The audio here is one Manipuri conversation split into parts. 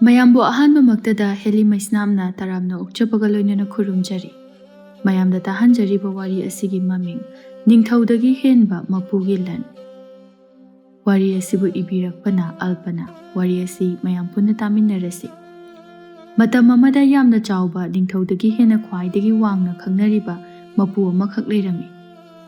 ꯃꯌꯥꯝꯕꯨ ꯑꯍꯥꯟꯕꯃꯛꯇꯗ ꯍꯦꯂꯤ ꯃꯩꯁꯅꯥꯝꯅ ꯇꯔꯥꯝꯅ ꯑꯣꯛꯆꯕꯒ ꯂꯣꯏꯅꯅ ꯈꯨꯔꯨꯝꯖꯔꯤ꯫ ꯃꯌꯥꯝꯗ ꯇꯥꯍꯟꯖꯔꯤꯕ ꯋꯥꯔꯤ ꯑꯁꯤꯒꯤ ꯃꯃꯤꯡ ꯅꯤꯡꯊꯧꯗꯒꯤ ꯍꯦꯟꯕ ꯃꯄꯨꯒꯤ ꯂꯟ꯫ ꯋꯥꯔꯤ ꯑꯁꯤꯕꯨ ꯏꯕꯤꯔꯛꯄꯅ ꯑꯜꯄꯅ꯫ ꯋꯥꯔꯤ ꯑꯁꯤ ꯃꯌꯥꯝ ꯄꯨꯟꯅ ꯇꯥꯃꯤꯟꯅꯔꯁꯤ꯫ ꯃꯇꯝ ꯑꯃꯗ ꯌꯥꯝꯅ ꯆꯥꯎꯕ ꯅꯤꯡꯊꯧꯗꯒꯤ ꯍꯦꯟꯅ ꯈ꯭ꯋꯥꯏꯗꯒꯤ ꯋꯥꯡꯅ ꯈꯪꯅꯔꯤꯕ ꯃꯄꯨ ꯑꯃꯈꯛ ꯂꯩꯔꯝꯃꯤ꯫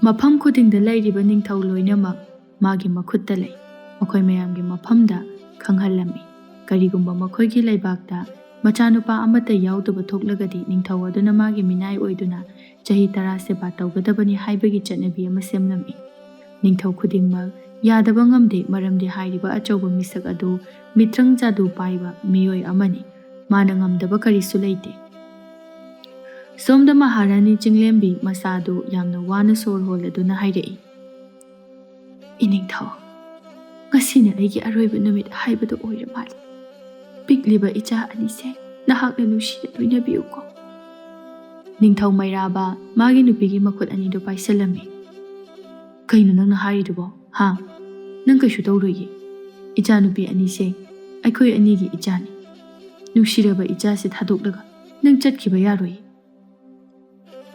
ꯃꯐꯝ ꯈꯨꯗꯤꯡꯗ ꯂꯩꯔꯤꯕ ꯅꯤꯡꯊꯧ ꯂꯣꯏꯅꯃꯛ ꯃꯥꯒꯤ ꯃꯈꯨꯠꯇ ꯂꯩ꯫ ꯃꯈꯣꯏ ꯃꯌꯥꯝꯒꯤ ꯃꯐꯝꯗ ꯈꯪꯍꯜꯂꯝꯃꯤ꯫ ꯀꯔꯤꯒꯨꯝꯕ ꯃꯈꯣꯏꯒꯤ ꯂꯩꯕꯥꯛꯇ ꯃꯆꯥꯅꯨꯄꯥ ꯑꯃꯠꯇ ꯌꯥꯎꯗꯕ ꯊꯣꯛꯂꯒꯗꯤ ꯅꯤꯡꯊꯧ ꯑꯗꯨꯅ ꯃꯥꯒꯤ ꯃꯤꯅꯥꯏ ꯑꯣꯏꯗꯨꯅ ꯆꯍꯤ 10 ꯁꯦꯕꯥ ꯇꯧꯒꯗꯕꯅꯤ ꯍꯥꯏꯕꯒꯤ ꯆꯠꯅꯕꯤ ꯑꯃ ꯁꯦꯝꯂꯝꯃꯤ꯫ ꯅꯤꯡꯊꯧ ꯈꯨꯗꯤꯡꯃꯛ ꯌꯥꯗꯕ ꯉꯝꯗꯦ, ꯃꯔꯝꯗꯤ ꯍꯥꯏꯔꯤꯕ ꯑꯆꯧꯕ ꯃꯤꯁꯛ ꯑꯗꯨ ꯃꯤꯇ꯭ꯔꯪ ꯖꯥꯗꯨ ꯄꯥꯏꯕ ꯃꯤꯑꯣꯏ ꯑꯃꯅꯤ꯫ ꯃꯥꯅ ꯉꯝꯗꯕ ꯀꯔꯤꯁꯨ ꯂꯩꯇꯦ꯫ ꯁꯣꯝꯗ ꯃꯍꯥꯔꯥꯅꯤ ꯆꯤꯡꯂꯦꯝꯕꯤ ꯃꯁꯥꯗꯨ ꯌꯥꯝꯅ ꯋꯥꯅ ꯁꯣꯔ ꯍꯣꯜꯂꯗꯨꯅ ꯍꯥꯏꯔꯛꯏ, "ꯏꯅꯤꯡꯊꯧ, ꯉꯁꯤꯅ ꯑꯩꯒꯤ ꯑꯔꯣꯏꯕ ꯅꯨꯃꯤꯠ ꯍꯥꯏꯕꯗꯨ ꯑꯣꯏꯔ ꯃꯥꯜꯂꯤ꯫ ꯄꯤꯛꯂꯤꯕ ꯏꯆꯥ ꯑꯅꯤꯁꯦ ꯅꯍꯥꯛꯅ ꯅꯨꯡꯁꯤꯅ ꯂꯣꯏꯅꯕꯤꯌꯨꯀꯣ." ꯅꯤꯡꯊꯧ ꯃꯩꯔꯥꯕ ꯃꯥꯒꯤ ꯅꯨꯄꯤꯒꯤ ꯃꯈꯨꯠ ꯑꯅꯤꯗꯨ ꯄꯥꯏꯁꯜꯂꯝꯃꯤ꯫ "ꯀꯩꯅꯣ ꯅꯪꯅ ꯍꯥꯏꯔꯤꯗꯨꯕꯣ? ꯍꯥ? ꯅꯪ ꯀꯩꯁꯨ ꯇꯧꯔꯣꯏꯌꯦ꯫ ꯏꯆꯥꯅꯨꯄꯤ ꯑꯅꯤꯁꯦ ꯑꯩꯈꯣꯏ ꯑꯅꯤꯒꯤ ꯏꯆꯥꯅꯤ꯫ ꯅꯨꯡꯁꯤꯔꯕ ꯏꯆꯥꯁꯦ ꯊꯥꯗꯣꯛꯂꯒ ꯅꯪ ꯆꯠꯈꯤꯕ ꯌꯥꯔꯣꯏꯌꯦ꯫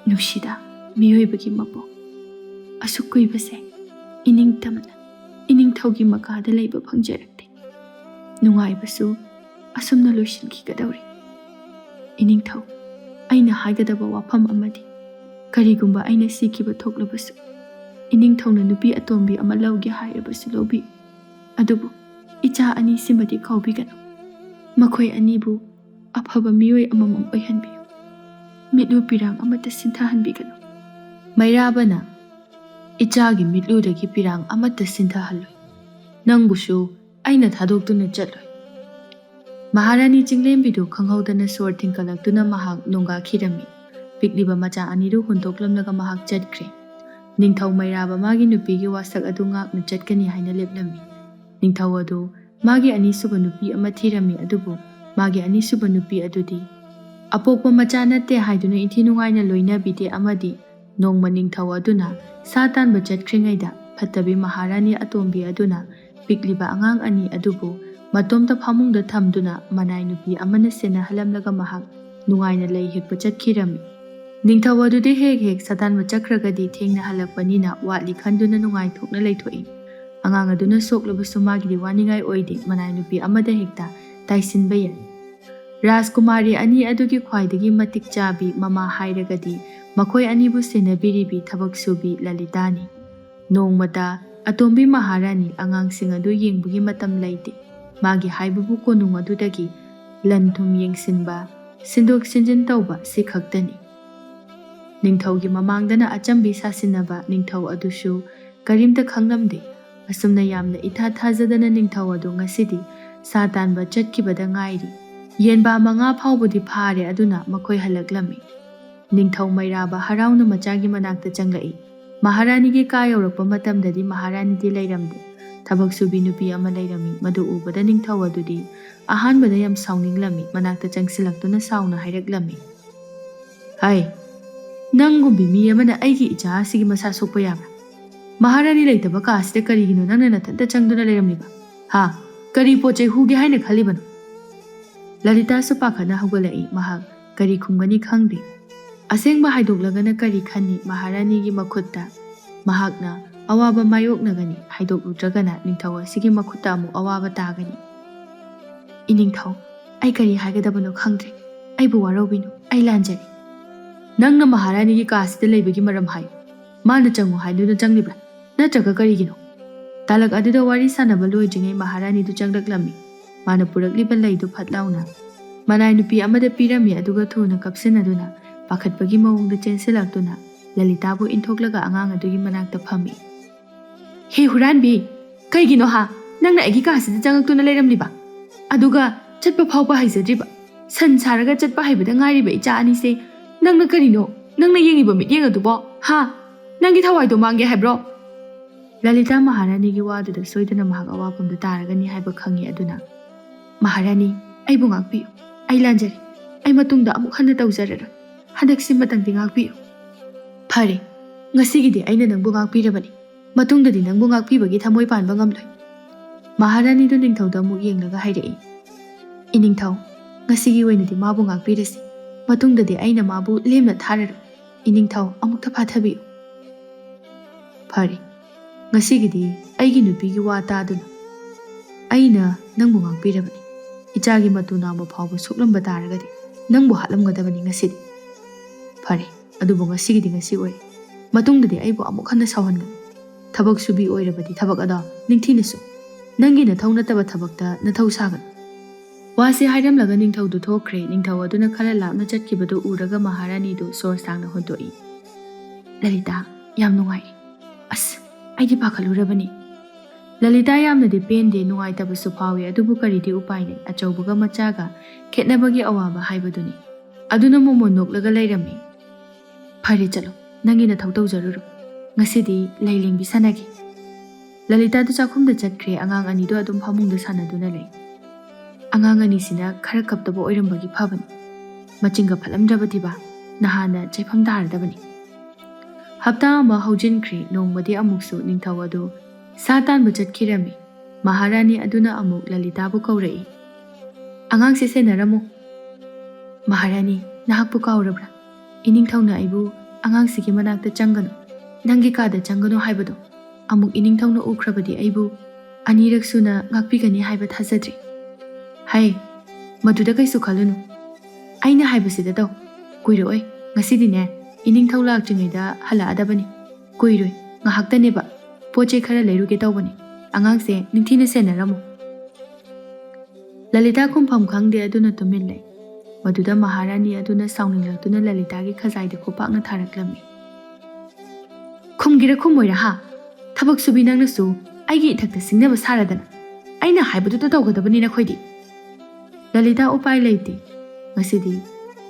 ꯅꯨꯡꯁꯤꯗ ꯃꯤꯑꯣꯏꯕꯒꯤ ꯃꯄꯣꯛ, ꯑꯁꯨꯛ ꯀꯨꯏꯕꯁꯦ ꯏꯅꯤꯡꯇꯝꯅ ꯏꯅꯤꯡꯊꯧꯒꯤ ꯃꯈꯥꯗ ꯂꯩꯕ ꯐꯪꯖꯔꯛꯇꯦ꯫ ꯅꯨꯡꯉꯥꯏꯕꯁꯨ ꯑꯁꯨꯝꯅ ꯂꯣꯏꯁꯤꯟꯈꯤꯒꯗꯧꯔꯤ꯫ ꯏꯅꯤꯡꯊꯧ, ꯑꯩꯅ ꯍꯥꯏꯒꯗꯕ ꯋꯥꯐꯝ ꯑꯃꯗꯤ ꯀꯔꯤꯒꯨꯝꯕ ꯑꯩꯅ ꯁꯤꯈꯤꯕ ꯊꯣꯛꯂꯕꯁꯨ ꯏꯅꯤꯡꯊꯧꯅ ꯅꯨꯄꯤ ꯑꯇꯣꯝꯕꯤ ꯑꯃ ꯂꯧꯒꯦ ꯍꯥꯏꯔꯕꯁꯨ ꯂꯧꯕꯤꯌꯨ꯫ ꯑꯗꯨꯕꯨ ꯏꯆꯥ ꯑꯅꯤꯁꯤꯃꯗꯤ ꯀꯥꯎꯕꯤꯒꯅꯨ꯫ ꯃꯈꯣꯏ ꯑꯅꯤꯕꯨ ꯑꯐꯕ ꯃꯤꯑꯣꯏ ꯑꯃꯃꯝ ꯑꯣꯏꯍꯟꯕꯤꯌꯨ꯫ ꯃꯤꯠꯂꯨ ꯄꯤꯔꯥꯡ ꯑꯃꯠꯇ ꯁꯤꯟꯊꯍꯟꯕꯤꯒꯅꯨ." ꯃꯩꯔꯥꯕꯅ, "ꯏꯆꯥꯒꯤ ꯃꯤꯠꯂꯨꯗꯒꯤ ꯄꯤꯔꯥꯡ ꯑꯃꯠꯇ ꯁꯤꯟꯊꯍꯜꯂꯣꯏ꯫ ꯅꯪꯕꯨꯁꯨ ꯑꯩꯅ ꯊꯥꯗꯣꯛꯇꯨꯅ ꯆꯠꯂꯣꯏ." ꯃꯍꯥꯔꯥꯅꯤ ꯆꯤꯡꯂꯦꯝꯕꯤꯗꯨ ꯈꯪꯍꯧꯗꯅ ꯁꯣꯔ ꯊꯤꯡꯀꯠꯂꯛꯇꯨꯅ ꯃꯍꯥꯛ ꯅꯣꯡꯒꯥꯈꯤꯔꯝꯃꯤ꯫ ꯄꯤꯛꯂꯤꯕ ꯃꯆꯥ ꯑꯅꯤꯗꯨ ꯍꯨꯟꯗꯣꯛꯂꯝꯂꯒ ꯃꯍꯥꯛ ꯆꯠꯈ꯭ꯔꯦ꯫ ꯅꯤꯡꯊꯧ ꯃꯩꯔꯥꯕ ꯃꯥꯒꯤ ꯅꯨꯄꯤꯒꯤ ꯋꯥꯁꯛ ꯑꯗꯨ ꯉꯥꯛꯅ ꯆꯠꯀꯅꯤ ꯍꯥꯏꯅ ꯂꯦꯞꯂꯝꯃꯤ꯫ ꯅꯤꯡꯊꯧ ꯑꯗꯨ ꯃꯥꯒꯤ ꯑꯅꯤꯁꯨꯕ ꯅꯨꯄꯤ ꯑꯃ ꯊꯤꯔꯝꯃꯤ꯫ ꯑꯗꯨꯕꯨ ꯃꯥꯒꯤ ꯑꯅꯤꯁꯨꯕ ꯅꯨꯄꯤ ꯑꯗꯨꯗꯤ ꯑꯄꯣꯛꯄ ꯃꯆꯥ ꯅꯠꯇꯦ ꯍꯥꯏꯗꯨꯅ ꯏꯟꯊꯤ ꯅꯨꯡꯉꯥꯏꯅ ꯂꯣꯏꯅꯕꯤꯗꯦ꯫ ꯑꯃꯗꯤ ꯅꯣꯡꯃ ꯅꯤꯡꯊꯧ ꯑꯗꯨꯅ ꯁꯥ ꯇꯥꯟꯕ ꯆꯠꯈ꯭ꯔꯤꯉꯩꯗ ꯐꯠꯇꯕꯤ ꯃꯍꯥꯔꯥꯅꯤ ꯑꯇꯣꯝꯕꯤ ꯑꯗꯨꯅ ꯄꯤꯛꯂꯤꯕ ꯑꯉꯥꯡ ꯑꯅꯤ ꯑꯗꯨꯕꯨ ꯃꯇꯣꯝꯇ ꯐꯃꯨꯡꯗ ꯊꯝꯗꯨꯅ ꯃꯅꯥꯏ ꯅꯨꯄꯤ ꯑꯃꯅ ꯁꯦꯟꯅꯍꯜꯂꯝꯂꯒ ꯃꯍꯥꯛ ꯅꯨꯡꯉꯥꯏꯅ ꯂꯩ ꯍꯦꯛꯄ ꯆꯠꯈꯤꯔꯝꯃꯤ꯫ ꯅꯤꯡꯊꯧ ꯑꯗꯨꯗꯤ ꯍꯦꯛ ꯍꯦꯛ ꯁꯥꯇꯥꯟꯕ ꯆꯠꯈ꯭ꯔꯒꯗꯤ ꯊꯦꯡꯅ ꯍꯜꯂꯛꯄꯅꯤꯅ ꯋꯥꯠꯂꯤ ꯈꯟꯗꯨꯅ ꯅꯨꯡꯉꯥꯏꯊꯣꯛꯅ ꯂꯩꯊꯣꯛꯏ꯫ ꯑꯉꯥꯡ ꯑꯗꯨꯅ ꯁꯣꯛꯂꯕꯁꯨ ꯃꯥꯒꯤꯗꯤ ꯋꯥꯅꯤꯡꯉꯥꯏ ꯑꯣꯏꯗꯦ꯫ ꯃꯅꯥꯏ ꯅꯨꯄꯤ ꯑꯃꯗ ꯍꯦꯛꯇ ꯇꯥꯏꯁꯤꯟꯕ ꯌꯥꯏ꯫ ꯔꯥꯖꯀꯨꯃꯥꯔꯤ ꯑꯅꯤ ꯑꯗꯨꯒꯤ ꯈ꯭ꯋꯥꯏꯗꯒꯤ ꯃꯇꯤꯛ ꯆꯥꯕꯤ ꯃꯃꯥ ꯍꯥꯏꯔꯒꯗꯤ ꯃꯈꯣꯏ ꯑꯅꯤꯕꯨ ꯁꯦꯟꯅꯕꯤꯔꯤꯕꯤ ꯊꯕꯛ ꯁꯨꯕꯤ ꯂꯂꯤꯇꯥꯅꯤ꯫ ꯅꯣꯡꯃꯇ ꯑꯇꯣꯝꯕꯤ ꯃꯍꯥꯔꯥꯅꯤ ꯑꯉꯥꯡꯁꯤꯡ ꯑꯗꯨ ꯌꯦꯡꯕꯒꯤ ꯃꯇꯝ ꯂꯩꯇꯦ꯫ ꯃꯥꯒꯤ ꯍꯥꯏꯕꯕꯨ ꯀꯣꯅꯨꯡ ꯑꯗꯨꯗꯒꯤ ꯂꯟ ꯊꯨꯝ ꯌꯦꯡꯁꯤꯟꯕ, ꯁꯤꯟꯗꯣꯛ ꯁꯤꯟꯖꯤꯟ ꯇꯧꯕ ꯁꯤ ꯈꯛꯇꯅꯤ꯫ ꯅꯤꯡꯊꯧꯒꯤ ꯃꯃꯥꯡꯗꯅ ꯑꯆꯝꯕꯤ ꯁꯥꯁꯤꯟꯅꯕ ꯅꯤꯡꯊꯧ ꯑꯗꯨꯁꯨ ꯀꯔꯤꯝꯇ ꯈꯪꯂꯝꯗꯦ꯫ ꯑꯁꯨꯝꯅ ꯌꯥꯝꯅ ꯏꯊꯥ ꯊꯥꯖꯗꯅ ꯅꯤꯡꯊꯧ ꯑꯗꯨ ꯉꯁꯤꯗꯤ ꯁꯥ ꯇꯥꯟꯕ ꯆꯠꯈꯤꯕꯗ ꯉꯥꯏꯔꯤ꯫ ꯌꯦꯟꯕꯥ 5 ꯐꯥꯎꯕꯗꯤ ꯐꯥꯔꯦ, ꯑꯗꯨꯅ ꯃꯈꯣꯏ ꯍꯜꯂꯛꯂꯝꯃꯤ꯫ ꯅꯤꯡꯊꯧ ꯃꯩꯔꯥꯕ ꯍꯔꯥꯎꯅ ꯃꯆꯥꯒꯤ ꯃꯅꯥꯛꯇ ꯆꯪꯂꯛꯏ꯫ ꯃꯍꯥꯔꯥꯅꯤꯒꯤ ꯀꯥ ꯌꯧꯔꯛꯄ ꯃꯇꯝꯗꯗꯤ ꯃꯍꯥꯔꯥꯅꯤꯗꯤ ꯂꯩꯔꯝꯗꯦ꯫ ꯊꯕꯛ ꯁꯨꯕꯤ ꯅꯨꯄꯤ ꯑꯃ ꯂꯩꯔꯝꯃꯤ꯫ ꯃꯗꯨ ꯎꯕꯗ ꯅꯤꯡꯊꯧ ꯑꯗꯨꯗꯤ ꯑꯍꯥꯟꯕꯗ ꯌꯥꯝ ꯁꯥꯎꯅꯤꯡꯂꯝꯃꯤ꯫ ꯃꯅꯥꯛꯇ ꯆꯪꯁꯤꯜꯂꯛꯇꯨꯅ ꯁꯥꯎꯅ ꯍꯥꯏꯔꯛꯂꯝꯃꯤ, "ꯍꯩ, ꯅꯪꯒꯨꯝꯕꯤ ꯃꯤ ꯑꯃꯅ ꯑꯩꯒꯤ ꯏꯆꯥ ꯑꯁꯤꯒꯤ ꯃꯁꯥ ꯁꯣꯛꯄ ꯌꯥꯕ꯭ꯔꯥ? ꯃꯍꯥꯔꯥꯅꯤ ꯂꯩꯇꯕ ꯀꯥꯁꯤꯗ ꯀꯔꯤꯒꯤꯅꯣ ꯅꯪꯅ ꯅꯊꯟꯇ ꯆꯪꯗꯨꯅ ꯂꯩꯔꯝꯂꯤꯕ? ꯍꯥ? ꯀꯔꯤ ꯄꯣꯠ ꯆꯩ ꯍꯨꯒꯦ ꯍꯥꯏꯅ ꯈꯜꯂꯤꯕꯅꯣ?" ꯂꯂꯤꯇꯥꯁꯨ ꯄꯥꯈꯠꯅ ꯍꯧꯒꯠꯂꯛꯏ꯫ ꯃꯍꯥꯛ ꯀꯔꯤ ꯈꯨꯝꯒꯅꯤ ꯈꯪꯗꯦ꯫ ꯑꯁꯦꯡꯕ ꯍꯥꯏꯗꯣꯛꯂꯒꯅ ꯀꯔꯤ ꯈꯟꯅꯤ? ꯃꯍꯥꯔꯥꯅꯤꯒꯤ ꯃꯈꯨꯠꯇ ꯃꯍꯥꯛꯅ ꯑꯋꯥꯕ ꯃꯥꯌꯣꯛꯅꯒꯅꯤ꯫ ꯍꯥꯏꯗꯣꯛꯂꯨꯗ꯭ꯔꯒꯅ ꯅꯤꯡꯊꯧ ꯑꯁꯤꯒꯤ ꯃꯈꯨꯠꯇ ꯑꯃꯨꯛ ꯑꯋꯥꯕ ꯇꯥꯒꯅꯤ꯫ "ꯏꯅꯤꯡꯊꯧ, ꯑꯩ ꯀꯔꯤ ꯍꯥꯏꯒꯗꯕꯅꯣ ꯈꯪꯗ꯭ꯔꯦ꯫ ꯑꯩꯕꯨ ꯋꯥꯔꯧꯕꯤꯅꯨ, ꯑꯩ ꯂꯥꯟꯖꯔꯦ꯫ ꯅꯪꯅ ꯃꯍꯥꯔꯥꯅꯤꯒꯤ ꯀꯥꯁꯤꯗ ꯂꯩꯕꯒꯤ ꯃꯔꯝ ꯍꯥꯏꯌꯨ꯫ ꯃꯥꯅ ꯆꯪꯉꯨ ꯍꯥꯏꯗꯨꯅ ꯆꯪꯂꯤꯕ꯭ꯔꯥ? ꯅꯠꯇ꯭ꯔꯒ ꯀꯔꯤꯒꯤꯅꯣ?" ꯇꯥꯂꯛ ꯑꯗꯨꯗ ꯋꯥꯔꯤ ꯁꯥꯟꯅꯕ ꯂꯣꯏꯗ꯭ꯔꯤꯉꯩ ꯃꯍꯥꯔꯥꯅꯤꯗꯨ ꯆꯪꯂꯛꯂꯝꯃꯤ꯫ ꯃꯥꯅ ꯄꯨꯔꯛꯂꯤꯕ ꯂꯩꯗꯨ ꯐꯠ ꯂꯥꯎꯅ ꯃꯅꯥꯏ ꯅꯨꯄꯤ ꯑꯃꯗ ꯄꯤꯔꯝꯃꯤ꯫ ꯑꯗꯨꯒ ꯊꯨꯅ ꯀꯞꯁꯤꯟꯅꯗꯨꯅ ꯄꯥꯈꯠꯄꯒꯤ ꯃꯑꯣꯡꯗ ꯆꯦꯟꯁꯤꯜꯂꯛꯇꯨꯅ ꯂꯂꯤꯇꯥꯕꯨ ꯏꯟꯊꯣꯛꯂꯒ ꯑꯉꯥꯡ ꯑꯗꯨꯒꯤ ꯃꯅꯥꯛꯇ ꯐꯝꯃꯤ꯫ "ꯍꯦ ꯍꯨꯔꯥꯟꯕꯤ, ꯀꯩꯒꯤꯅꯣ ꯍꯥ? ꯅꯪꯅ ꯑꯩꯒꯤ ꯀꯥꯁꯤꯗ ꯆꯪꯉꯛꯇꯨꯅ ꯂꯩꯔꯝꯂꯤꯕ? ꯑꯗꯨꯒ ꯆꯠꯄ ꯐꯥꯎꯕ ꯍꯩꯖꯗ꯭ꯔꯤꯕ, ꯁꯟ ꯁꯥꯔꯒ ꯆꯠꯄ ꯍꯩꯕꯗ ꯉꯥꯏꯔꯤꯕ ꯏꯆꯥ ꯑꯅꯤꯁꯦ ꯅꯪꯅ ꯀꯔꯤꯅꯣ? ꯅꯪꯅ ꯌꯦꯡꯉꯤꯕ ꯃꯤꯠꯌꯦꯡ ꯑꯗꯨꯕꯣ? ꯍꯥ? ꯅꯪꯒꯤ ꯊꯋꯥꯏꯗꯣ ꯃꯥꯡꯒꯦ ꯍꯥꯏꯕ꯭ꯔꯣ?" ꯂꯂꯤꯇꯥ ꯃꯍꯥꯔꯥꯅꯤꯒꯤ ꯋꯥꯗꯨꯗ ꯁꯣꯏꯗꯅ ꯃꯍꯥꯛ ꯑꯋꯥꯐꯝꯗ ꯇꯥꯔꯒꯅꯤ ꯍꯥꯏꯕ ꯈꯪꯉꯤ꯫ ꯑꯗꯨꯅ, "ꯃꯍꯥꯔꯥꯅꯤ, ꯑꯩꯕꯨ ꯉꯥꯛꯄꯤꯌꯨ. ꯑꯩ ꯂꯥꯟꯖꯔꯦ. ꯑꯩ ꯃꯇꯨꯡꯗ ꯑꯃꯨꯛ ꯍꯟꯅ ꯇꯧꯖꯔꯔꯣꯏ. ꯍꯟꯗꯛꯁꯤꯃꯇꯪꯗꯤ ꯉꯥꯛꯄꯤꯌꯨ." "ꯐꯔꯦ, ꯉꯁꯤꯒꯤꯗꯤ ꯑꯩꯅ ꯅꯪꯕꯨ ꯉꯥꯛꯄꯤꯔꯕꯅꯤ. ꯃꯇꯨꯡꯗꯗꯤ ꯅꯪꯕꯨ ꯉꯥꯛꯄꯤꯕꯒꯤ ꯊꯃꯣꯏ ꯄꯥꯟꯕ ꯉꯝꯂꯣꯏ." ꯃꯍꯥꯔꯥꯅꯤꯗꯨ ꯅꯤꯡꯊꯧꯗ ꯑꯃꯨꯛ ꯌꯦꯡꯂꯒ ꯍꯥꯏꯔꯛꯏ, ꯏꯅꯤꯡꯊꯧ, ꯉꯁꯤꯒꯤ ꯑꯣꯏꯅꯗꯤ ꯃꯥꯕꯨ ꯉꯥꯛꯄꯤꯔꯁꯤ. ꯃꯇꯨꯡꯗꯗꯤ ꯑꯩꯅ ꯃꯥꯕꯨ ꯂꯦꯝꯅ ꯊꯥꯔꯔꯣꯏ. ꯏꯅꯤꯡꯊꯧ ꯑꯃꯨꯛꯇ ꯐꯥꯊꯕꯤꯌꯨ. ꯐꯔꯦ, ꯉꯁꯤꯒꯤꯗꯤ ꯑꯩꯒꯤ ꯅꯨꯄꯤꯒꯤ ꯋꯥ ꯇꯥꯗꯨꯅ ꯑꯩꯅ ꯅꯪꯕꯨ ꯉꯥꯛꯄꯤꯔꯕꯅꯤ. ꯏꯆꯥꯒꯤ ꯃꯇꯨ ꯅꯥꯎꯕ ꯐꯥꯎꯕ ꯁꯣꯛꯂꯝꯕ ꯇꯥꯔꯒꯗꯤ ꯅꯪꯕꯨ ꯍꯥꯠꯂꯝꯒꯗꯕꯅꯤ ꯉꯁꯤꯗꯤ. ꯐꯔꯦ, ꯑꯗꯨꯕꯨ ꯉꯁꯤꯒꯤꯗꯤ ꯉꯁꯤ ꯑꯣꯏꯔꯦ. ꯃꯇꯨꯡꯗꯗꯤ ꯑꯩꯕꯨ ꯑꯃꯨꯛ ꯍꯟꯅ ꯁꯥꯎꯍꯟꯒꯅꯨ. ꯊꯕꯛ ꯁꯨꯕꯤ ꯑꯣꯏꯔꯕꯗꯤ ꯊꯕꯛ ꯑꯗꯣ ꯅꯤꯡꯊꯤꯅꯁꯨ. ꯅꯪꯒꯤ ꯅꯊꯧ ꯅꯠꯇꯕ ꯊꯕꯛꯇ ꯅꯊꯧ ꯁꯥꯒꯅꯨ. ꯋꯥꯁꯦ ꯍꯥꯏꯔꯝꯂꯒ ꯅꯤꯡꯊꯧꯗꯨ ꯊꯣꯛꯈ꯭ꯔꯦ. ꯅꯤꯡꯊꯧ ꯑꯗꯨꯅ ꯈꯔ ꯂꯥꯞꯅ ꯆꯠꯈꯤꯕꯗꯨ ꯎꯔꯒ ꯃꯍꯥꯔꯥꯅꯤꯗꯨ ꯁꯣꯔ ꯁꯥꯡꯅ ꯍꯣꯟꯗꯣꯛꯏ. ꯂꯂꯤꯇꯥ, ꯌꯥꯝ ꯅꯨꯡꯉꯥꯏꯔꯦ. ꯑꯁ, ꯑꯩꯗꯤ ꯄꯥꯈꯠꯂꯨꯔꯕꯅꯤ. ꯂꯂꯤꯇꯥ ꯌꯥꯝꯅꯗꯤ ꯄꯦꯟꯗꯦ, ꯅꯨꯡꯉꯥꯏꯇꯕꯁꯨ ꯐꯥꯎꯏ. ꯑꯗꯨꯕꯨ ꯀꯔꯤꯗꯤ ꯎꯄꯥꯏ ꯂꯩ. ꯑꯆꯧꯕꯒ ꯃꯆꯥꯒ ꯈꯦꯠꯅꯕꯒꯤ ꯑꯋꯥꯕ ꯍꯥꯏꯕꯗꯨꯅꯤ. ꯑꯗꯨꯅ ꯃꯣꯃꯣꯟ ꯅꯣꯛꯂꯒ ꯂꯩꯔꯝꯃꯤ. ꯐꯔꯦ, ꯆꯠꯂꯣ. ꯅꯪꯒꯤ ꯅꯊꯧ ꯇꯧꯖꯔꯨꯔꯣ. ꯉꯁꯤꯗꯤ ꯂꯩ ꯂꯦꯡꯕꯤ ꯁꯥꯟꯅꯒꯦ. ꯂꯂꯤꯇꯥꯗꯨ ꯆꯥꯛꯈꯨꯝꯗ ꯆꯠꯈ꯭ꯔꯦ. ꯑꯉꯥꯡ ꯑꯅꯤꯗꯨ ꯑꯗꯨꯝ ꯐꯃꯨꯡꯗ ꯁꯥꯟꯅꯗꯨꯅ ꯂꯩ. ꯑꯉꯥꯡ ꯑꯅꯤꯁꯤꯅ ꯈꯔ ꯀꯞꯇꯕ ꯑꯣꯏꯔꯝꯕꯒꯤ ꯐꯕꯅꯤ. ꯃꯆꯤꯡꯒ ꯐꯠꯂꯝꯗ꯭ꯔꯕꯗꯤꯕ ꯅꯍꯥꯟꯅ ꯆꯩꯐꯝ ꯇꯥꯔꯗꯕꯅꯤ. ꯍꯞꯇꯥ ꯑꯃ ꯍꯧꯖꯤꯟꯈ꯭ꯔꯦ. ꯅꯣꯡꯃꯗꯤ ꯑꯃꯨꯛꯁꯨ ꯅꯤꯡꯊꯧ ꯑꯗꯨ ꯁꯥ ꯇꯥꯟꯕ ꯆꯠꯈꯤꯔꯝꯃꯤ. ꯃꯍꯥꯔꯥꯅꯤ ꯑꯗꯨꯅ ꯑꯃꯨꯛ ꯂꯂꯤꯇꯥꯕꯨ ꯀꯧꯔꯛꯏ. ꯑꯉꯥꯡꯁꯦ ꯁꯦꯟꯅꯔꯝꯃꯨ. ꯃꯍꯥꯔꯥꯅꯤ, ꯅꯍꯥꯛꯄꯨ ꯀꯥꯎꯔꯕ꯭ꯔꯥ? ꯏꯅꯤꯡꯊꯧꯅ ꯑꯩꯕꯨ ꯑꯉꯥꯡꯁꯤꯒꯤ ꯃꯅꯥꯛꯇ ꯆꯪꯒꯅꯨ, ꯅꯪꯒꯤ ꯀꯥꯗ ꯆꯪꯒꯅꯨ ꯍꯥꯏꯕꯗꯣ. ꯑꯃꯨꯛ ꯏꯅꯤꯡꯊꯧꯅ ꯎꯈ꯭ꯔꯕꯗꯤ ꯑꯩꯕꯨ ꯑꯅꯤꯔꯛ ꯁꯨꯅ ꯉꯥꯛꯄꯤꯒꯅꯤ ꯍꯥꯏꯕ ꯊꯥꯖꯗ꯭ꯔꯤ. ꯍꯥꯏ, ꯃꯗꯨꯗ ꯀꯩꯁꯨ ꯈꯜꯂꯨꯅꯨ. ꯑꯩꯅ ꯍꯥꯏꯕꯁꯤꯗ ꯇꯧ. ꯀꯨꯏꯔꯛꯑꯣꯏ. ꯉꯁꯤꯗꯤꯅꯦ ꯏꯅꯤꯡꯊꯧ ꯂꯥꯛꯇ꯭ꯔꯤꯉꯩꯗ ꯍꯜꯂꯛꯑꯗꯕꯅꯤ. ꯀꯨꯏꯔꯣꯏ, ꯉꯥꯏꯍꯥꯛꯇꯅꯦꯕ. ꯄꯣꯠ ꯆꯩ ꯈꯔ ꯂꯩꯔꯨꯒꯦ ꯇꯧꯕꯅꯤ. ꯑꯉꯥꯡꯁꯦ ꯅꯤꯡꯊꯤꯅ ꯁꯦꯟꯅꯔꯝꯃꯨ. ꯂꯂꯤꯇꯥ ꯈꯨꯝꯐꯝ ꯈꯪꯗꯦ, ꯑꯗꯨꯅ ꯇꯨꯃꯤꯟ ꯂꯩ. ꯃꯗꯨꯗ ꯃꯍꯥꯔꯥꯅꯤ ꯑꯗꯨꯅ ꯁꯥꯎꯅꯤꯡꯂꯛꯇꯨꯅ ꯂꯂꯤꯇꯥꯒꯤ ꯈꯖꯥꯏꯗ ꯈꯨꯄꯥꯛꯅ ꯊꯥꯔꯛꯂꯝꯃꯤ. ꯈꯨꯝꯒꯦꯔꯥ ꯈꯨꯝꯃꯣꯏꯔꯥ ꯍꯥ? ꯊꯕꯛ ꯁꯨꯕꯤ ꯅꯪꯅꯁꯨ ꯑꯩꯒꯤ ꯏꯊꯛꯇ ꯁꯤꯡꯅꯕ ꯁꯥꯔꯗꯅ. ꯑꯩꯅ ꯍꯥꯏꯕꯗꯨꯗ ꯇꯧꯒꯗꯕꯅꯤ ꯅꯈꯣꯏꯗꯤ. ꯂꯂꯤꯇꯥ ꯎꯄꯥꯏ ꯂꯩꯇꯦ. ꯉꯁꯤꯗꯤ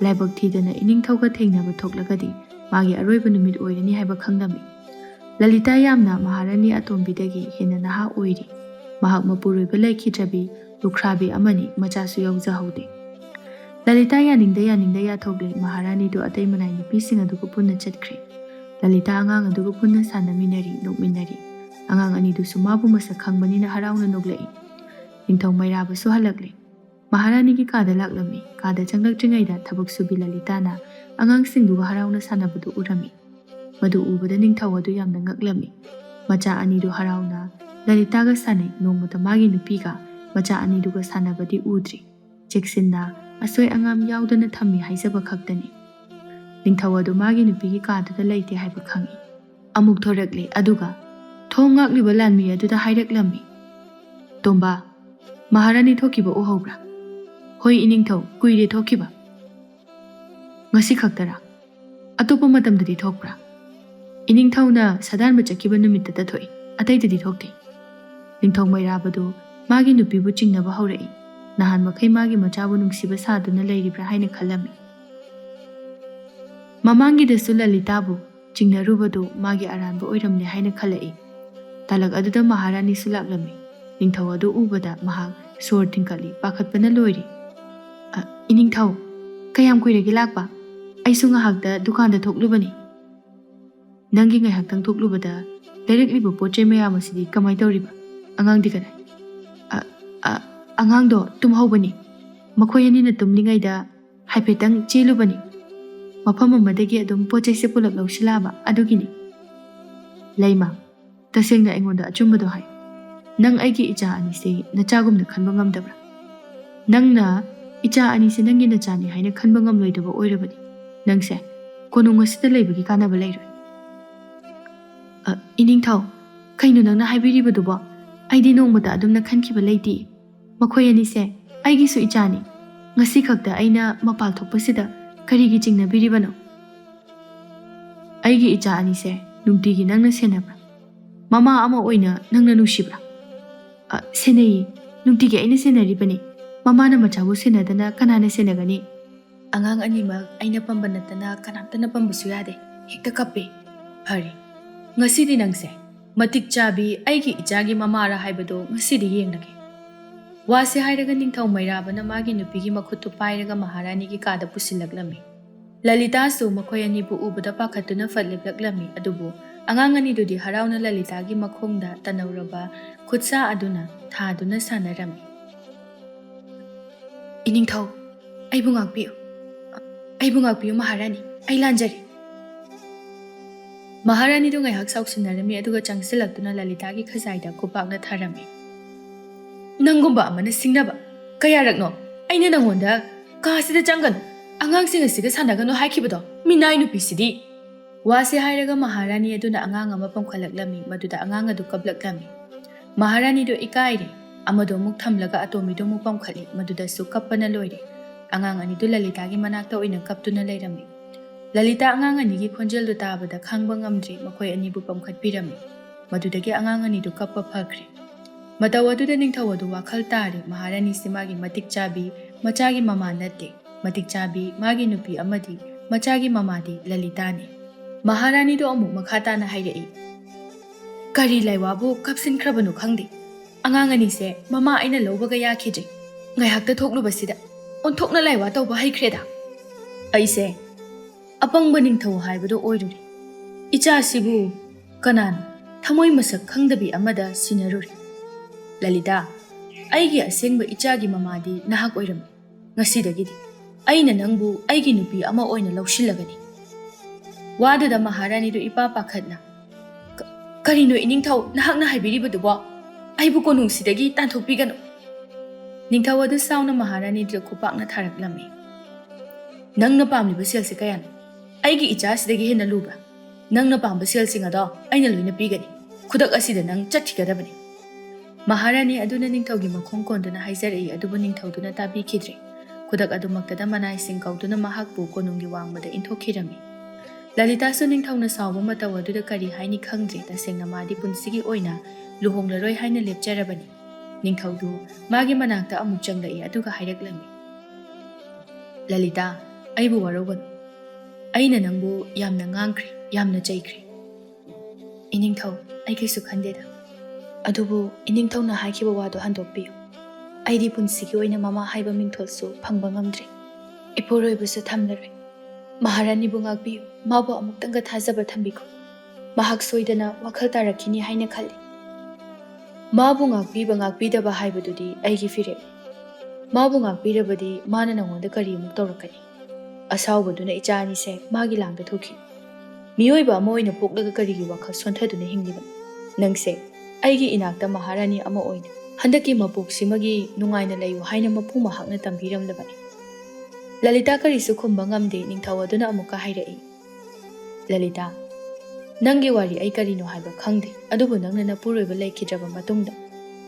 ꯂꯥꯏꯕꯛ ꯊꯤꯗꯅ ꯏꯅꯤꯡꯊꯧꯒ ꯊꯦꯡꯅꯕ ꯊꯣꯛꯂꯒꯗꯤ ꯃꯥꯒꯤ ꯑꯔꯣꯏꯕ ꯅꯨꯃꯤꯠ ꯑꯣꯏꯔꯅꯤ ꯍꯥꯏꯕ ꯈꯪꯂꯝꯃꯤ. ꯂꯂꯤꯇꯥ ꯌꯥꯝꯅ ꯃꯍꯥꯔꯥꯅꯤ ꯑꯇꯣꯝꯕꯤꯗꯒꯤ ꯍꯦꯟꯅ ꯅꯍꯥ ꯑꯣꯏꯔꯤ. ꯃꯍꯥꯛ ꯃꯄꯨꯔꯣꯏꯕ ꯂꯩꯈꯤꯗ꯭ꯔꯕꯤ ꯂꯨꯈ꯭ꯔꯥꯕꯤ ꯑꯃꯅꯤ, ꯃꯆꯥꯁꯨ ꯌꯥꯎꯖꯍꯧꯗꯦ. ꯂꯂꯤꯇꯥ ꯌꯥꯅꯤꯡꯗ ꯌꯥꯊꯣꯛꯂꯦ. ꯃꯍꯥꯔꯥꯅꯤꯗꯨ ꯑꯇꯩ ꯃꯅꯥꯏ ꯅꯨꯄꯤꯁꯤꯡ ꯑꯗꯨꯒ ꯄꯨꯟꯅ ꯆꯠꯈ꯭ꯔꯦ. ꯂꯂꯤꯇꯥ ꯑꯉꯥꯡ ꯑꯗꯨꯒ ꯄꯨꯟꯅ ꯁꯥꯟꯅꯃꯤꯟꯅꯔꯤ, ꯅꯣꯛꯃꯤꯟꯅꯔꯤ. ꯑꯉꯥꯡ ꯑꯅꯤꯗꯨꯁꯨ ꯃꯥꯕꯨ ꯃꯁꯛ ꯈꯪꯕꯅꯤꯅ ꯍꯔꯥꯎꯅ ꯅꯣꯛꯂꯛꯏ. ꯅꯤꯡꯊꯧ ꯃꯩꯔꯥꯕꯁꯨ ꯍꯜꯂꯛꯂꯦ. ꯃꯍꯥꯔꯥꯅꯤꯒꯤ ꯀꯥꯗ ꯂꯥꯛꯂꯝꯃꯤ. ꯀꯥꯗ ꯆꯪꯂꯛꯇ꯭ꯔꯤꯉꯩꯗ ꯊꯕꯛ ꯁꯨꯕꯤ ꯂꯂꯤꯇꯥꯅ ꯑꯉꯥꯡꯁꯤꯡꯗꯨꯒ ꯍꯔꯥꯎꯅ ꯁꯥꯟꯅꯕꯗꯨ ꯎꯔꯝꯃꯤ. ꯃꯗꯨ ꯎꯕꯗ ꯅꯤꯡꯊꯧ ꯑꯗꯨ ꯌꯥꯝꯅ ꯉꯛꯂꯝꯃꯤ. ꯃꯆꯥ ꯑꯅꯤꯗꯨ ꯍꯔꯥꯎꯅ ꯂꯂꯤꯇꯥꯒ ꯁꯥꯟꯅꯩ. ꯅꯣꯡꯃꯇ ꯃꯥꯒꯤ ꯅꯨꯄꯤꯒ ꯃꯆꯥ ꯑꯅꯤꯗꯨꯒ ꯁꯥꯟꯅꯕꯗꯤ ꯎꯗ꯭ꯔꯤ. ꯆꯦꯛꯁꯤꯟꯅ ꯑꯁꯣꯏ ꯑꯉꯥꯝ ꯌꯥꯎꯗꯅ ꯊꯝꯃꯤ ꯍꯥꯏꯖꯕ ꯈꯛꯇꯅꯤ. ꯅꯤꯡꯊꯧ ꯑꯗꯨ ꯃꯥꯒꯤ ꯅꯨꯄꯤꯒꯤ ꯀꯥꯗꯨꯗ ꯂꯩꯇꯦ ꯍꯥꯏꯕ ꯈꯪꯏ. ꯑꯃꯨꯛ ꯊꯣꯔꯛꯂꯦ. ꯑꯗꯨꯒ ꯊꯣꯡ ꯉꯥꯛꯂꯤꯕ ꯂꯥꯟꯃꯤ ꯑꯗꯨꯗ ꯍꯥꯏꯔꯛꯂꯝꯃꯤ. ꯇꯣꯝꯕꯥ, ꯃꯍꯥꯔꯥꯅꯤ ꯊꯣꯛꯈꯤꯕ ꯎꯍꯧꯕ꯭ꯔꯥ? ꯍꯣꯏ ꯏꯅꯤꯡꯊꯧ, ꯀꯨꯏꯔꯦ ꯊꯣꯛꯈꯤꯕ. ꯉꯁꯤ ꯈꯛꯇꯔꯥ? ꯑꯇꯣꯞꯄ ꯃꯇꯝꯗꯗꯤ ꯊꯣꯛꯄ꯭ꯔꯥ? ꯏꯅꯤꯡꯊꯧꯅ ꯁꯥꯗꯥꯟꯕ ꯆꯠꯈꯤꯕ ꯅꯨꯃꯤꯠꯇꯗ ꯊꯣꯛꯏ, ꯑꯇꯩꯗꯗꯤ ꯊꯣꯛꯇꯦ. ꯅꯤꯡꯊꯧ ꯃꯩꯔꯥꯕꯗꯨ ꯃꯥꯒꯤ ꯅꯨꯄꯤꯕꯨ ꯆꯤꯡꯅꯕ ꯍꯧꯔꯛꯏ. ꯅꯍꯥꯟ ꯃꯈꯩ ꯃꯥꯒꯤ ꯃꯆꯥꯕꯨ ꯅꯨꯡꯁꯤꯕ ꯁꯥꯗꯨꯅ ꯂꯩꯔꯤꯕ꯭ꯔꯥ ꯍꯥꯏꯅ ꯈꯜꯂꯝꯃꯤ. ꯃꯃꯥꯡꯒꯤꯗꯁꯨ ꯂꯂꯤꯇꯥꯕꯨ ꯆꯤꯡꯅꯔꯨꯕꯗꯨ ꯃꯥꯒꯤ ꯑꯔꯥꯟꯕ ꯑꯣꯏꯔꯝꯂꯦ ꯍꯥꯏꯅ ꯈꯜꯂꯛꯏ. ꯇꯥꯂꯛ ꯑꯗꯨꯗ ꯃꯍꯥꯔꯥꯅꯤꯁꯨ ꯂꯥꯛꯂꯝꯃꯤ. ꯅꯤꯡꯊꯧ ꯑꯗꯨ ꯎꯕꯗ ꯃꯍꯥꯛ ꯁꯣꯔ ꯊꯤꯡꯀꯠꯂꯤ, ꯄꯥꯈꯠꯄꯅ ꯂꯣꯏꯔꯤ. ꯏꯅꯤꯡꯊꯧ, ꯀꯌꯥꯝ ꯀꯨꯏꯔꯒꯦ ꯂꯥꯛꯄ? ꯑꯩꯁꯨ ꯉꯥꯏꯍꯥꯛꯇ ꯗꯨꯀꯥꯟꯗ ꯊꯣꯛꯂꯨꯕꯅꯤ. ꯅꯪꯒꯤ ꯉꯥꯏꯍꯥꯛꯇꯪ ꯊꯣꯛꯂꯨꯕꯗ ꯂꯩꯔꯛꯂꯤꯕ ꯄꯣꯠ ꯆꯩ ꯃꯌꯥꯝ ꯑꯁꯤꯗꯤ ꯀꯃꯥꯏ ꯇꯧꯔꯤꯕ? ꯑꯉꯥꯡꯗꯤ ꯀꯗꯥꯏ? ꯑꯉꯥꯡꯗꯣ ꯇꯨꯝꯍꯧꯕꯅꯤ. ꯃꯈꯣꯏ ꯑꯅꯤꯅ ꯇꯨꯝꯂꯤꯉꯩꯗ ꯍꯥꯏꯐꯦꯠꯇꯪ ꯆꯦꯜꯂꯨꯕꯅꯤ. ꯃꯐꯝ ꯑꯃꯗꯒꯤ ꯑꯗꯨꯝ ꯄꯣꯠ ꯆꯩꯁꯦ ꯄꯨꯂꯞ ꯂꯧꯁꯤꯜꯂꯛꯑꯕ ꯑꯗꯨꯒꯤꯅꯤ. ꯂꯩꯃ, ꯇꯁꯦꯡꯅ ꯑꯩꯉꯣꯟꯗ ꯑꯆꯨꯝꯕꯗꯣ ꯍꯥꯏ. ꯅꯪ ꯑꯩꯒꯤ ꯏꯆꯥ ꯑꯅꯤꯁꯦ ꯅꯆꯥꯒꯨꯝꯅ ꯈꯟꯕ ꯉꯝꯗꯕ꯭ꯔꯥ? ꯅꯪꯅ ꯏꯆꯥ ꯑꯅꯤꯁꯦ ꯅꯪꯒꯤ ꯅꯆꯥꯅꯤ ꯍꯥꯏꯅ ꯈꯟꯕ ꯉꯝꯂꯣꯏꯗꯕ ꯑꯣꯏꯔꯕꯗꯤ ꯅꯪꯁꯦ ꯀꯣꯅꯨꯡ ꯑꯁꯤꯗ ꯂꯩꯕꯒꯤ ꯀꯥꯟꯅꯕ ꯂꯩꯔꯣꯏ. ꯏꯅꯤꯡꯊꯧ, ꯀꯩꯅꯣ ꯅꯪꯅ ꯍꯥꯏꯕꯤꯔꯤꯕꯗꯨꯕꯣ? ꯑꯩꯗꯤ ꯅꯣꯡꯃꯇ ꯑꯗꯨꯝꯅ ꯈꯟꯈꯤꯕ ꯂꯩꯇꯦ. ꯃꯈꯣꯏ ꯑꯅꯤꯁꯦ ꯑꯩꯒꯤꯁꯨ ꯏꯆꯥꯅꯤ. ꯉꯁꯤ ꯈꯛꯇ ꯑꯩꯅ ꯃꯄꯥꯜ ꯊꯣꯛꯄꯁꯤꯗ ꯀꯔꯤꯒꯤ ꯆꯤꯡꯅꯕꯤꯔꯤꯕꯅꯣ? ꯑꯩꯒꯤ ꯏꯆꯥ ꯑꯅꯤꯁꯦ ꯅꯨꯡꯇꯤꯒꯤ ꯅꯪꯅ ꯁꯦꯟꯅꯕ꯭ꯔꯥ? ꯃꯃꯥ ꯑꯃ ꯑꯣꯏꯅ ꯅꯪꯅ ꯅꯨꯡꯁꯤꯕ꯭ꯔꯥ? ꯁꯦꯟꯅꯩꯌꯦ. ꯅꯨꯡꯇꯤꯒꯤ ꯑꯩꯅ ꯁꯦꯟꯅꯔꯤꯕꯅꯤ. ꯃꯃꯥꯅ ꯃꯆꯥꯕꯨ ꯁꯦꯟꯅꯗꯅ ꯀꯅꯥꯅ ꯁꯦꯟꯅꯒꯅꯤ? ꯑꯉꯥꯡ ꯑꯅꯤꯃꯛ ꯑꯩꯅ ꯄꯝꯕ ꯅꯠꯇꯅ ꯀꯅꯥꯝꯇꯅ ꯄꯝꯕꯁꯨ ꯌꯥꯗꯦ. ꯍꯦꯛꯇ ꯀꯞꯄꯦ. ꯐꯔꯦ, ꯉꯁꯤꯗꯤ ꯅꯪꯁꯦ ꯃꯇꯤꯛ ꯆꯥꯕꯤ ꯑꯩꯒꯤ ꯏꯆꯥꯒꯤ ꯃꯃꯥꯔꯥ ꯍꯥꯏꯕꯗꯣ ꯉꯁꯤꯗꯤ ꯌꯦꯡꯂꯒꯦ. ꯋꯥꯁꯦ ꯍꯥꯏꯔꯒ ꯅꯤꯡꯊꯧ ꯃꯩꯔꯥꯕꯅ ꯃꯥꯒꯤ ꯅꯨꯄꯤꯒꯤ ꯃꯈꯨꯠꯇꯨ ꯄꯥꯏꯔꯒ ꯃꯍꯥꯔꯥꯅꯤꯒꯤ ꯀꯥꯗ ꯄꯨꯁꯤꯜꯂꯛꯂꯝꯃꯤ. ꯂꯂꯤꯇꯥꯁꯨ ꯃꯈꯣꯏ ꯑꯅꯤꯕꯨ ꯎꯕꯗ ꯄꯥꯈꯠꯇꯨꯅ ꯐꯠ ꯂꯦꯞꯂꯛꯂꯝꯃꯤ. ꯑꯗꯨꯕꯨ ꯑꯉꯥꯡ ꯑꯅꯤꯗꯨꯗꯤ ꯍꯔꯥꯎꯅ ꯂꯂꯤꯇꯥꯒꯤ ꯃꯈꯣꯡꯗ ꯇꯅꯧꯔꯕ ꯈꯨꯠꯁꯥ ꯑꯗꯨꯅ ꯊꯥꯗꯨꯅ ꯁꯥꯟꯅꯔꯝꯃꯤ. ꯏꯅꯤꯡꯊꯧ, ꯑꯩꯕꯨ ꯉꯥꯛꯄꯤꯌꯨ. ꯑꯩꯕꯨ ꯉꯥꯛꯄꯤꯌꯨ ꯃꯍꯥꯔꯥꯅꯤ. ꯑꯩ ꯂꯥꯟꯖꯔꯦ. ꯃꯍꯥꯔꯥꯅꯤꯗꯨ ꯉꯥꯏꯍꯥꯛ ꯁꯥꯎꯁꯤꯟꯅꯔꯝꯃꯤ ꯑꯗꯨꯒ ꯆꯪꯁꯤꯜꯂꯛꯇꯨꯅ ꯂꯂꯤꯇꯥꯒꯤ ꯈꯖꯥꯏꯗ ꯈꯨꯄꯥꯛꯅ ꯊꯥꯔꯝꯃꯤ. ꯅꯪꯒꯨꯝꯕ ꯑꯃꯅ ꯁꯤꯡꯅꯕ ꯀꯌꯥꯔꯛꯅꯣ ꯑꯩꯅ ꯅꯪꯉꯣꯟꯗ ꯀꯥꯁꯤꯗ ꯆꯪꯒꯅꯨ, ꯑꯉꯥꯡꯁꯤꯡ ꯑꯁꯤꯒ ꯁꯥꯟꯅꯒꯅꯨ ꯍꯥꯏꯈꯤꯕꯗꯣ? ꯃꯤꯅꯥꯏ ꯅꯨꯄꯤꯁꯤꯗꯤ. ꯋꯥꯁꯦ ꯍꯥꯏꯔꯒ ꯃꯍꯥꯔꯥꯅꯤ ꯑꯗꯨꯅ ꯑꯉꯥꯡ ꯑꯃ ꯄꯝꯈꯠꯂꯛꯂꯝꯃꯤ. ꯃꯗꯨꯗ ꯑꯉꯥꯡ ꯑꯗꯨ ꯀꯞꯂꯛꯂꯝꯃꯤ. ꯃꯍꯥꯔꯥꯅꯤꯗꯨ ꯏꯀꯥꯏꯔꯦ. ꯑꯃꯗꯣ ꯑꯃꯨꯛ ꯊꯝꯂꯒ ꯑꯇꯣꯝꯕꯤꯗꯨ ꯑꯃꯨꯛ ꯄꯝꯈꯠꯂꯤ. ꯃꯗꯨꯗꯁꯨ ꯀꯞꯄꯅ ꯂꯣꯏꯔꯦ. ꯑꯉꯥꯡ ꯑꯅꯤꯗꯨ ꯂꯂꯤꯇꯥꯒꯤ ꯃꯅꯥꯛꯇ ꯑꯣꯏꯅ ꯀꯞꯇꯨꯅ ꯂꯩꯔꯝꯃꯤ. ꯂꯂꯤꯇꯥ ꯑꯉꯥꯡ ꯑꯅꯤꯒꯤ ꯈꯣꯟꯖꯦꯜꯗꯨ ꯇꯥꯕꯗ ꯈꯥꯡꯕ ꯉꯝꯗ꯭ꯔꯤ. ꯃꯈꯣꯏ ꯑꯅꯤꯕꯨ ꯄꯝꯈꯠꯄꯤꯔꯝꯃꯤ. ꯃꯗꯨꯗꯒꯤ ꯑꯉꯥꯡ ꯑꯅꯤꯗꯨ ꯀꯞꯄ ꯐꯈ꯭ꯔꯦ. ꯃꯇꯧ ꯑꯗꯨꯗ ꯅꯤꯡꯊꯧ ꯑꯗꯨ ꯋꯥꯈꯜ ꯇꯥꯔꯦ. ꯃꯍꯥꯔꯥꯅꯤꯁꯤ ꯃꯥꯒꯤ ꯃꯇꯤꯛ ꯆꯥꯕꯤ ꯃꯆꯥꯒꯤ ꯃꯃꯥ ꯅꯠꯇꯦ. ꯃꯇꯤꯛ ꯆꯥꯕꯤ ꯃꯥꯒꯤ ꯅꯨꯄꯤ ꯑꯃꯗꯤ ꯃꯆꯥꯒꯤ ꯃꯃꯥꯗꯤ ꯂꯂꯤꯇꯥꯅꯤ. ꯃꯍꯥꯔꯥꯅꯤꯗꯨ ꯑꯃꯨꯛ ꯃꯈꯥ ꯇꯥꯅ ꯍꯥꯏꯔꯛꯏ. ꯀꯔꯤ ꯂꯥꯏꯋꯥꯕꯨ ꯀꯞꯁꯤꯟꯈ꯭ꯔꯕꯅꯣ ꯈꯪꯗꯦ. ꯑꯉꯥꯡ ꯑꯅꯤꯁꯦ ꯃꯃꯥ ꯑꯩꯅ ꯂꯧꯕꯒ ꯌꯥꯈꯤꯗ꯭ꯔꯦ. ꯉꯥꯏꯍꯥꯛꯇ ꯊꯣꯛꯂꯨꯕꯁꯤꯗ ꯑꯣꯟꯊꯣꯛꯅ ꯂꯥꯏꯋꯥ ꯇꯧꯕ ꯍꯩꯈ꯭ꯔꯦꯗ. ꯑꯩꯁꯦ ꯑꯄꯪꯕ ꯅꯤꯡꯊꯧ ꯍꯥꯏꯕꯗꯨ ꯑꯣꯏꯔꯨꯔꯦ. ꯏꯆꯥꯁꯤꯕꯨ ꯀꯅꯥꯅꯣ ꯊꯃꯣꯏ ꯃꯁꯛ ꯈꯪꯗꯕꯤ ꯑꯃꯗ ꯁꯤꯟꯅꯔꯨꯔꯦ. ꯂꯂꯤꯇꯥ, ꯑꯩꯒꯤ ꯑꯁꯦꯡꯕ ꯏꯆꯥꯒꯤ ꯃꯃꯥꯗꯤ ꯅꯍꯥꯛ ꯑꯣꯏꯔꯝꯃꯤ. ꯉꯁꯤꯗꯒꯤꯗꯤ ꯑꯩꯅ ꯅꯪꯕꯨ ꯑꯩꯒꯤ ꯅꯨꯄꯤ ꯑꯃ ꯑꯣꯏꯅ ꯂꯧꯁꯤꯜꯂꯒꯅꯤ. ꯋꯥꯗꯨꯗ ꯃꯍꯥꯔꯥꯅꯤꯗꯨ ꯏꯄꯥ ꯄꯥꯈꯠꯅ, ꯀꯔꯤꯅꯣ ꯏꯅꯤꯡꯊꯧ ꯅꯍꯥꯛꯅ ꯍꯥꯏꯕꯤꯔꯤꯕꯗꯨꯕꯣ? ꯑꯩꯕꯨ ꯀꯣꯅꯨꯡꯁꯤꯗꯒꯤ ꯇꯥꯟꯊꯣꯛꯄꯤꯒꯅꯨ. ꯅꯤꯡꯊꯧ ꯑꯗꯨ ꯁꯥꯎꯅ ꯃꯍꯥꯔꯥꯅꯤꯗꯨꯗ ꯈꯨꯄꯥꯛꯅ ꯊꯥꯔꯛꯂꯝꯃꯤ. ꯅꯪꯅ ꯄꯥꯝꯂꯤꯕ ꯁꯦꯜꯁꯤ ꯀꯌꯥꯅꯣ? ꯑꯩꯒꯤ ꯏꯆꯥꯁꯤꯗꯒꯤ ꯍꯦꯟꯅ ꯂꯨꯕ꯭ꯔꯥ? ꯅꯪꯅ ꯄꯥꯝꯕ ꯁꯦꯜꯁꯤꯡ ꯑꯗꯣ ꯑꯩꯅ ꯂꯣꯏꯅ ꯄꯤꯒꯅꯤ. ꯈꯨꯗꯛ ꯑꯁꯤꯗ ꯅꯪ ꯆꯠꯈꯤꯒꯗꯕꯅꯤ. ꯃꯍꯥꯔꯥꯅꯤ ꯑꯗꯨꯅ ꯅꯤꯡꯊꯧꯒꯤ ꯃꯈꯣꯡ ꯀꯣꯟꯗꯨꯅ ꯍꯥꯏꯖꯔꯛꯏ. ꯑꯗꯨꯕꯨ ꯅꯤꯡꯊꯧꯗꯨꯅ ꯇꯥꯕꯤꯈꯤꯗ꯭ꯔꯦ. ꯈꯨꯗꯛ ꯑꯗꯨꯃꯛꯇꯗ ꯃꯅꯥꯏꯁꯤꯡ ꯀꯧꯗꯨꯅ ꯃꯍꯥꯛꯄꯨ ꯀꯣꯅꯨꯡꯒꯤ ꯋꯥꯡꯃꯗ ꯏꯟꯊꯣꯛꯈꯤꯔꯝꯃꯤ. ꯂꯂꯤꯇꯥꯁꯨ ꯅꯤꯡꯊꯧꯅ ꯁꯥꯎꯕ ꯃꯇꯧ ꯑꯗꯨꯗ ꯀꯔꯤ ꯍꯥꯏꯅꯤ ꯈꯪꯗ꯭ꯔꯦ. ꯇꯁꯦꯡꯅ ꯃꯥꯗꯤ ꯄꯨꯟꯁꯤꯒꯤ ꯑꯣꯏꯅ ꯂꯨꯍꯣꯡꯂꯔꯣꯏ ꯍꯥꯏꯅ ꯂꯦꯞꯆꯔꯕꯅꯤ. ꯅꯤꯡꯊꯧꯗꯨ ꯃꯥꯒꯤ ꯃꯅꯥꯛꯇ ꯑꯃꯨꯛ ꯆꯪꯂꯛꯏ ꯑꯗꯨꯒ ꯍꯥꯏꯔꯛꯂꯝꯃꯤ. ꯂꯂꯤꯇꯥ, ꯑꯩꯕꯨ ꯋꯥꯔꯧꯒꯅꯨ. ꯑꯩꯅ ꯅꯪꯕꯨ ꯌꯥꯝꯅ ꯉꯥꯡꯈ꯭ꯔꯦ, ꯌꯥꯝꯅ ꯆꯩꯈ꯭ꯔꯦ. ꯏꯅꯤꯡꯊꯧ, ꯑꯩ ꯀꯩꯁꯨ ꯈꯟꯗꯦꯗ. ꯑꯗꯨꯕꯨ ꯏꯅꯤꯡꯊꯧꯅ ꯍꯥꯏꯈꯤꯕ ꯋꯥꯗꯣ ꯍꯟꯗꯣꯛꯄꯤꯌꯨ. ꯑꯩꯗꯤ ꯄꯨꯟꯁꯤꯒꯤ ꯑꯣꯏꯅ ꯃꯃꯥ ꯍꯥꯏꯕ ꯃꯤꯡꯊꯣꯜꯁꯨ ꯐꯪꯕ ꯉꯝꯗ꯭ꯔꯦ. ꯏꯄꯨꯔꯣꯏꯕꯁꯨ ꯊꯝꯂꯔꯣꯏ. ꯃꯍꯥꯔꯥꯅꯤꯕꯨ ꯉꯥꯛꯄꯤꯌꯨ. ꯃꯥꯕꯨ ꯑꯃꯨꯛꯇꯪꯒ ꯊꯥꯖꯕ ꯊꯝꯕꯤꯈꯣ. ꯃꯍꯥꯛ ꯁꯣꯏꯗꯅ ꯋꯥꯈꯜ ꯇꯥꯔꯛꯈꯤꯅꯤ ꯍꯥꯏꯅ ꯈꯜꯂꯤ. ꯃꯥꯕꯨ ꯉꯥꯛꯄꯤꯕ ꯉꯥꯛꯄꯤꯗꯕ ꯍꯥꯏꯕꯗꯨꯗꯤ ꯑꯩꯒꯤ ꯐꯤꯔꯦꯞꯅꯤ. ꯃꯥꯕꯨ ꯉꯥꯛꯄꯤꯔꯕꯗꯤ ꯃꯥꯅ ꯅꯉꯣꯟꯗ ꯀꯔꯤ ꯑꯃꯨꯛ ꯇꯧꯔꯛꯀꯅꯤ? ꯑꯁꯥꯎꯕꯗꯨꯅ ꯏꯆꯥ ꯑꯅꯤꯁꯦ ꯃꯥꯒꯤ ꯂꯥꯡꯗ ꯊꯣꯛꯈꯤ. ꯃꯤꯑꯣꯏꯕ ꯑꯃ ꯑꯣꯏꯅ ꯄꯣꯛꯂꯒ ꯀꯔꯤꯒꯤ ꯋꯥꯈꯜ ꯁꯣꯟꯊꯗꯨꯅ ꯍꯤꯡꯂꯤꯕꯅꯤ? ꯅꯪꯁꯦ ꯑꯩꯒꯤ ꯏꯅꯥꯛꯇ ꯃꯍꯥꯔꯥꯅꯤ ꯑꯃ ꯑꯣꯏꯅ ꯍꯟꯗꯛꯀꯤ ꯃꯄꯣꯛꯁꯤꯃꯒꯤ ꯅꯨꯡꯉꯥꯏꯅ ꯂꯩꯌꯨ ꯍꯥꯏꯅ ꯃꯄꯨ ꯃꯍꯥꯛꯅ ꯇꯝꯕꯤꯔꯝꯂꯕꯅꯤ. ꯂꯂꯤꯇꯥ ꯀꯔꯤꯁꯨ ꯈꯨꯝꯕ ꯉꯝꯗꯦ. ꯅꯤꯡꯊꯧ ꯑꯗꯨꯅ ꯑꯃꯨꯛꯀ ꯍꯥꯏꯔꯛꯏ. ꯂꯂꯤꯇꯥ, ꯅꯪꯒꯤ ꯋꯥꯔꯤ ꯑꯩ ꯀꯔꯤꯅꯣ ꯍꯥꯏꯕ ꯈꯪꯗꯦ. ꯑꯗꯨꯕꯨ ꯅꯪꯅ ꯅꯄꯨꯔꯣꯏꯕ ꯂꯩꯈꯤꯗ꯭ꯔꯕ ꯃꯇꯨꯡꯗ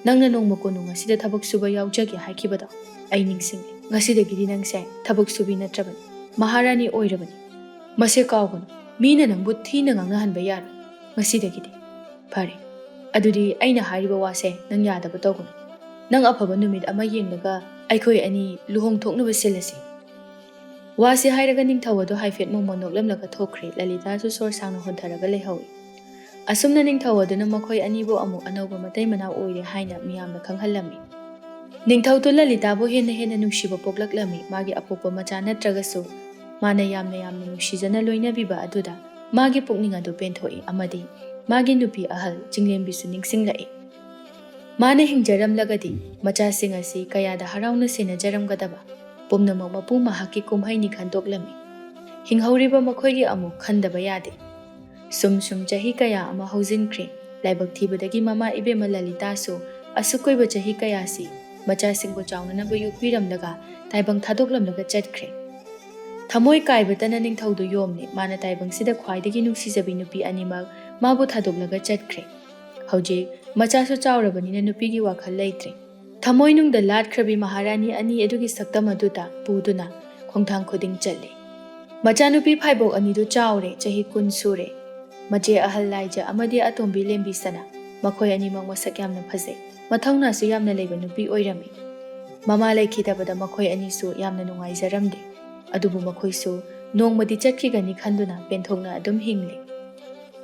ꯅꯪꯅ ꯅꯣꯡꯃ ꯀꯣꯅꯨꯡ ꯑꯁꯤꯗ ꯊꯕꯛ ꯁꯨꯕ ꯌꯥꯎꯖꯒꯦ ꯍꯥꯏꯈꯤꯕꯗꯣ ꯑꯩ ꯅꯤꯡꯁꯤꯡꯉꯦ. ꯉꯁꯤꯗꯒꯤꯗꯤ ꯅꯪꯁꯦ ꯊꯕꯛ ꯁꯨꯕꯤ ꯅꯠꯇ꯭ꯔꯕꯅꯤ, ꯃꯍꯥꯔꯥꯅꯤ ꯑꯣꯏꯔꯕꯅꯤ. ꯃꯁꯤ ꯀꯥꯎꯒꯅꯨ. ꯃꯤꯅ ꯅꯪꯕꯨ ꯊꯤꯅ ꯉꯥꯡꯅꯍꯟꯕ ꯌꯥꯔꯣꯏ ꯉꯁꯤꯗꯒꯤꯗꯤ. ꯐꯔꯦ, ꯑꯗꯨꯗꯤ ꯑꯩꯅ ꯍꯥꯏꯔꯤꯕ ꯋꯥꯁꯦ ꯅꯪ ꯌꯥꯗꯕ ꯇꯧꯒꯅꯨ. ꯅꯪ ꯑꯐꯕ ꯅꯨꯃꯤꯠ ꯑꯃ ꯌꯦꯡꯂꯒ ꯑꯩꯈꯣꯏ ꯑꯅꯤ ꯂꯨꯍꯣꯡꯊꯣꯛꯅꯕ ꯁꯤꯜꯂꯁꯤ. ꯋꯥꯁꯦ ꯍꯥꯏꯔꯒ ꯅꯤꯡꯊꯧ ꯑꯗꯨ ꯍꯥꯏꯐꯦꯠ ꯃꯣꯃꯣꯟ ꯅꯣꯛꯂꯝꯂꯒ ꯊꯣꯛꯈ꯭ꯔꯦ. ꯂꯂꯤꯇꯥꯁꯨ ꯁꯣꯔ ꯁꯥꯡꯅ ꯍꯣꯟꯊꯔꯒ ꯂꯩꯍꯧꯏ. ꯑꯁꯨꯝꯅ ꯅꯤꯡꯊꯧ ꯑꯗꯨꯅ ꯃꯈꯣꯏ ꯑꯅꯤꯕꯨ ꯑꯃꯨꯛ ꯑꯅꯧꯕ ꯃꯇꯩ ꯃꯅꯥꯎ ꯑꯣꯏꯔꯦ ꯍꯥꯏꯅ ꯃꯤꯌꯥꯝꯅ ꯈꯪꯍꯜꯂꯝꯃꯤ. ꯅꯤꯡꯊꯧꯗꯨ ꯂꯂꯤꯇꯥꯕꯨ ꯍꯦꯟꯅ ꯍꯦꯟꯅ ꯅꯨꯡꯁꯤꯕ ꯄꯣꯛꯂꯛꯂꯝꯃꯤ. ꯃꯥꯒꯤ ꯑꯄꯣꯛꯄ ꯃꯆꯥ ꯅꯠꯇ꯭ꯔꯒꯁꯨ ꯃꯥꯅ ꯌꯥꯝꯅ ꯅꯨꯡꯁꯤꯖꯅ ꯂꯣꯏꯅꯕꯤꯕ ꯑꯗꯨꯗ ꯃꯥꯒꯤ ꯄꯨꯛꯅꯤꯡ ꯑꯗꯨ ꯄꯦꯟꯊꯣꯛꯏ. ꯑꯃꯗꯤ ꯃꯥꯒꯤ ꯅꯨꯄꯤ ꯑꯍꯜ ꯆꯤꯡꯂꯦꯝꯕꯤꯁꯨ ꯅꯤꯡꯁꯤꯡꯂꯛꯏ. ꯃꯥꯅ ꯍꯤꯡꯖꯔꯝꯂꯒꯗꯤ ꯃꯆꯥꯁꯤꯡ ꯑꯁꯤ ꯀꯌꯥꯗ ꯍꯔꯥꯎꯅ ꯁꯦꯟꯅꯖꯔꯝꯒꯗꯕ. ꯄꯨꯝꯅꯃꯛ ꯃꯄꯨ ꯃꯍꯥꯛꯀꯤ ꯀꯨꯝꯍꯩꯅꯤ ꯈꯟꯗꯣꯛꯂꯝꯃꯤ. ꯍꯤꯡꯍꯧꯔꯤꯕ ꯃꯈꯣꯏꯒꯤ ꯑꯃꯨꯛ ꯈꯟꯗꯕ ꯌꯥꯗꯦ. ꯁꯨꯝ ꯆꯍꯤ ꯀꯌꯥ ꯑꯃ ꯍꯧꯖꯤꯟꯈ꯭ꯔꯦ. ꯂꯥꯏꯕꯛ ꯊꯤꯕꯗꯒꯤ ꯃꯃꯥ ꯏꯕꯦꯝꯃ ꯂꯂꯤꯇꯥꯁꯨ ꯑꯁꯨꯛ ꯀꯨꯏꯕ ꯆꯍꯤ ꯀꯌꯥꯁꯤ ꯃꯆꯥꯁꯤꯡꯕꯨ ꯆꯥꯎꯅꯅꯕ ꯌꯣꯛꯄꯤꯔꯝꯂꯒ ꯇꯥꯏꯕꯪ ꯊꯥꯗꯣꯛꯂꯝꯂꯒ ꯆꯠꯈ꯭ꯔꯦ. ꯊꯃꯣꯏ ꯀꯥꯏꯕꯇꯅ ꯅꯤꯡꯊꯧꯗꯨ ꯌꯣꯝꯅꯤ. ꯃꯥꯅ ꯇꯥꯏꯕꯪꯁꯤꯗ ꯈ꯭ꯋꯥꯏꯗꯒꯤ ꯅꯨꯡꯁꯤꯖꯕꯤ ꯅꯨꯄꯤ ꯑꯅꯤꯃꯛ ꯃꯥꯕꯨ ꯊꯥꯗꯣꯛꯂꯒ ꯆꯠꯈ꯭ರೆ꯫ ꯍꯧꯖꯤꯛ ꯃꯆꯥꯁꯨ ꯆꯥꯎꯔꯕꯅꯤꯅ ꯅꯨꯄꯤꯒꯤ ꯋꯥꯈꯜ ꯂꯩꯇ꯭ꯔꯦ꯫ ꯊꯃꯣꯏꯅꯨꯡꯗ ꯂꯥꯠꯈ꯭ꯔꯕꯤ ꯃꯍꯥꯔꯥꯅꯤ ꯑꯅꯤ ꯑꯗꯨꯒꯤ ꯁꯛꯇꯝ ꯑꯗꯨꯗ ꯄꯨꯗꯨꯅ ꯈꯣꯡꯊꯥꯡ ꯈꯨꯗꯤꯡ ꯆꯠꯂꯤ꯫ ꯃꯆꯥꯅꯨꯄꯤ ꯐꯥꯏꯕꯣꯛ ꯑꯅꯤꯗꯨ ꯆꯥꯎꯔꯦ, ꯆꯍꯤ 10 ꯁꯨꯔꯦ꯫ ꯃꯆꯦ ꯑꯍꯜ ꯂꯥꯏꯖ ꯑꯃꯗꯤ ꯑꯇꯣꯝꯕꯤ ꯂꯦꯝꯕꯤꯁꯅꯥ, ꯃꯈꯣꯏ ꯑꯅꯤꯃꯛ ꯃꯁꯛ ꯌꯥꯝꯅ ꯐꯖꯩ, ꯃꯊꯧꯅꯥꯁꯨ ꯌꯥꯝꯅ ꯂꯩꯕ ꯅꯨꯄꯤ ꯑꯣꯏꯔꯝꯃꯤ꯫ ꯃꯃꯥ ꯂꯩꯈꯤꯗꯕꯗ ꯃꯈꯣꯏ ꯑꯅꯤꯁꯨ ꯌꯥꯝꯅ ꯅꯨꯡꯉꯥꯏꯖꯔꯝꯗꯦ꯫ ꯑꯗꯨꯕꯨ ꯃꯈꯣꯏꯁꯨ ꯅꯣꯡꯃꯗꯤ ꯆꯠꯈꯤꯒꯅꯤ ꯈꯟꯗꯨꯅ ꯄꯦꯟꯊꯣꯛꯅ ꯑꯗꯨꯝ ꯍꯤꯡꯂꯤ꯫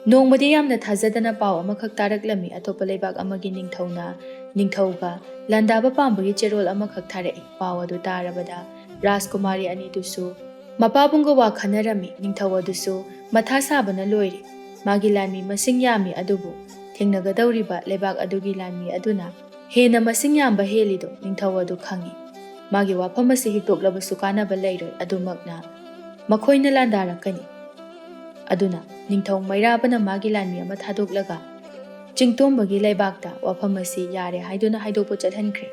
ꯅꯣꯡꯃꯗꯤ ꯌꯥꯝꯅ ꯊꯥꯖꯗꯅ ꯄꯥꯎ ꯑꯃꯈꯛ ꯇꯥꯔꯛꯂꯝꯃꯤ꯫ ꯑꯇꯣꯞꯄ ꯂꯩꯕꯥꯛ ꯑꯃꯒꯤ ꯅꯤꯡꯊꯧꯅ ꯅꯤꯡꯊꯧꯒ ꯂꯥꯟꯗꯥꯕ ꯄꯥꯝꯕꯒꯤ ꯆꯦꯔꯣꯜ ꯑꯃꯈꯛ ꯊꯥꯔꯛꯏ꯫ ꯄꯥꯎ ꯑꯗꯨ ꯇꯥꯔꯕꯗ ꯔꯥꯖꯀꯨꯃꯥꯔꯤ ꯑꯅꯤꯗꯨꯁꯨ ꯃꯄꯥꯕꯨꯡꯒ ꯋꯥ ꯈꯟꯅꯔꯝꯃꯤ꯫ ꯅꯤꯡꯊꯧ ꯑꯗꯨꯁꯨ ꯃꯊꯥ ꯁꯥꯕꯅ ꯂꯣꯏꯔꯦ꯫ ꯃꯥꯒꯤ ꯂꯥꯟꯃꯤ ꯃꯁꯤꯡ ꯌꯥꯝꯃꯤ, ꯑꯗꯨꯕꯨ ꯊꯦꯡꯅꯒꯗꯧꯔꯤꯕ ꯂꯩꯕꯥꯛ ꯑꯗꯨꯒꯤ ꯂꯥꯟꯃꯤ ꯑꯗꯨꯅ ꯍꯦꯟꯅ ꯃꯁꯤꯡ ꯌꯥꯝꯕ ꯍꯦꯜꯂꯤꯗꯣ ꯅꯤꯡꯊꯧ ꯑꯗꯨ ꯈꯪꯏ꯫ ꯃꯥꯒꯤ ꯋꯥꯐꯝ ꯑꯁꯤ ꯍꯤꯛꯇꯣꯛꯂꯕꯁꯨ ꯀꯥꯟꯅꯕ ꯂꯩꯔꯣꯏ, ꯑꯗꯨꯃꯛꯅ ꯃꯈꯣꯏꯅ ꯂꯥꯟꯗꯥꯔꯛꯀꯅꯤ꯫ ꯑꯗꯨꯅ ꯅꯤꯡꯊꯧ ꯃꯩꯔꯥꯕꯅ ꯃꯥꯒꯤ ꯂꯥꯟꯃꯤ ꯑꯃ ꯊꯥꯗꯣꯛꯂꯒ ꯆꯤꯡꯇꯣꯝꯕꯒꯤ ꯂꯩꯕꯥꯛꯇ ꯋꯥꯐꯝ ꯑꯁꯤ ꯌꯥꯔꯦ ꯍꯥꯏꯗꯨꯅ ꯍꯥꯏꯗꯣꯛꯄ ꯆꯠꯍꯟꯈ꯭ꯔꯦ꯫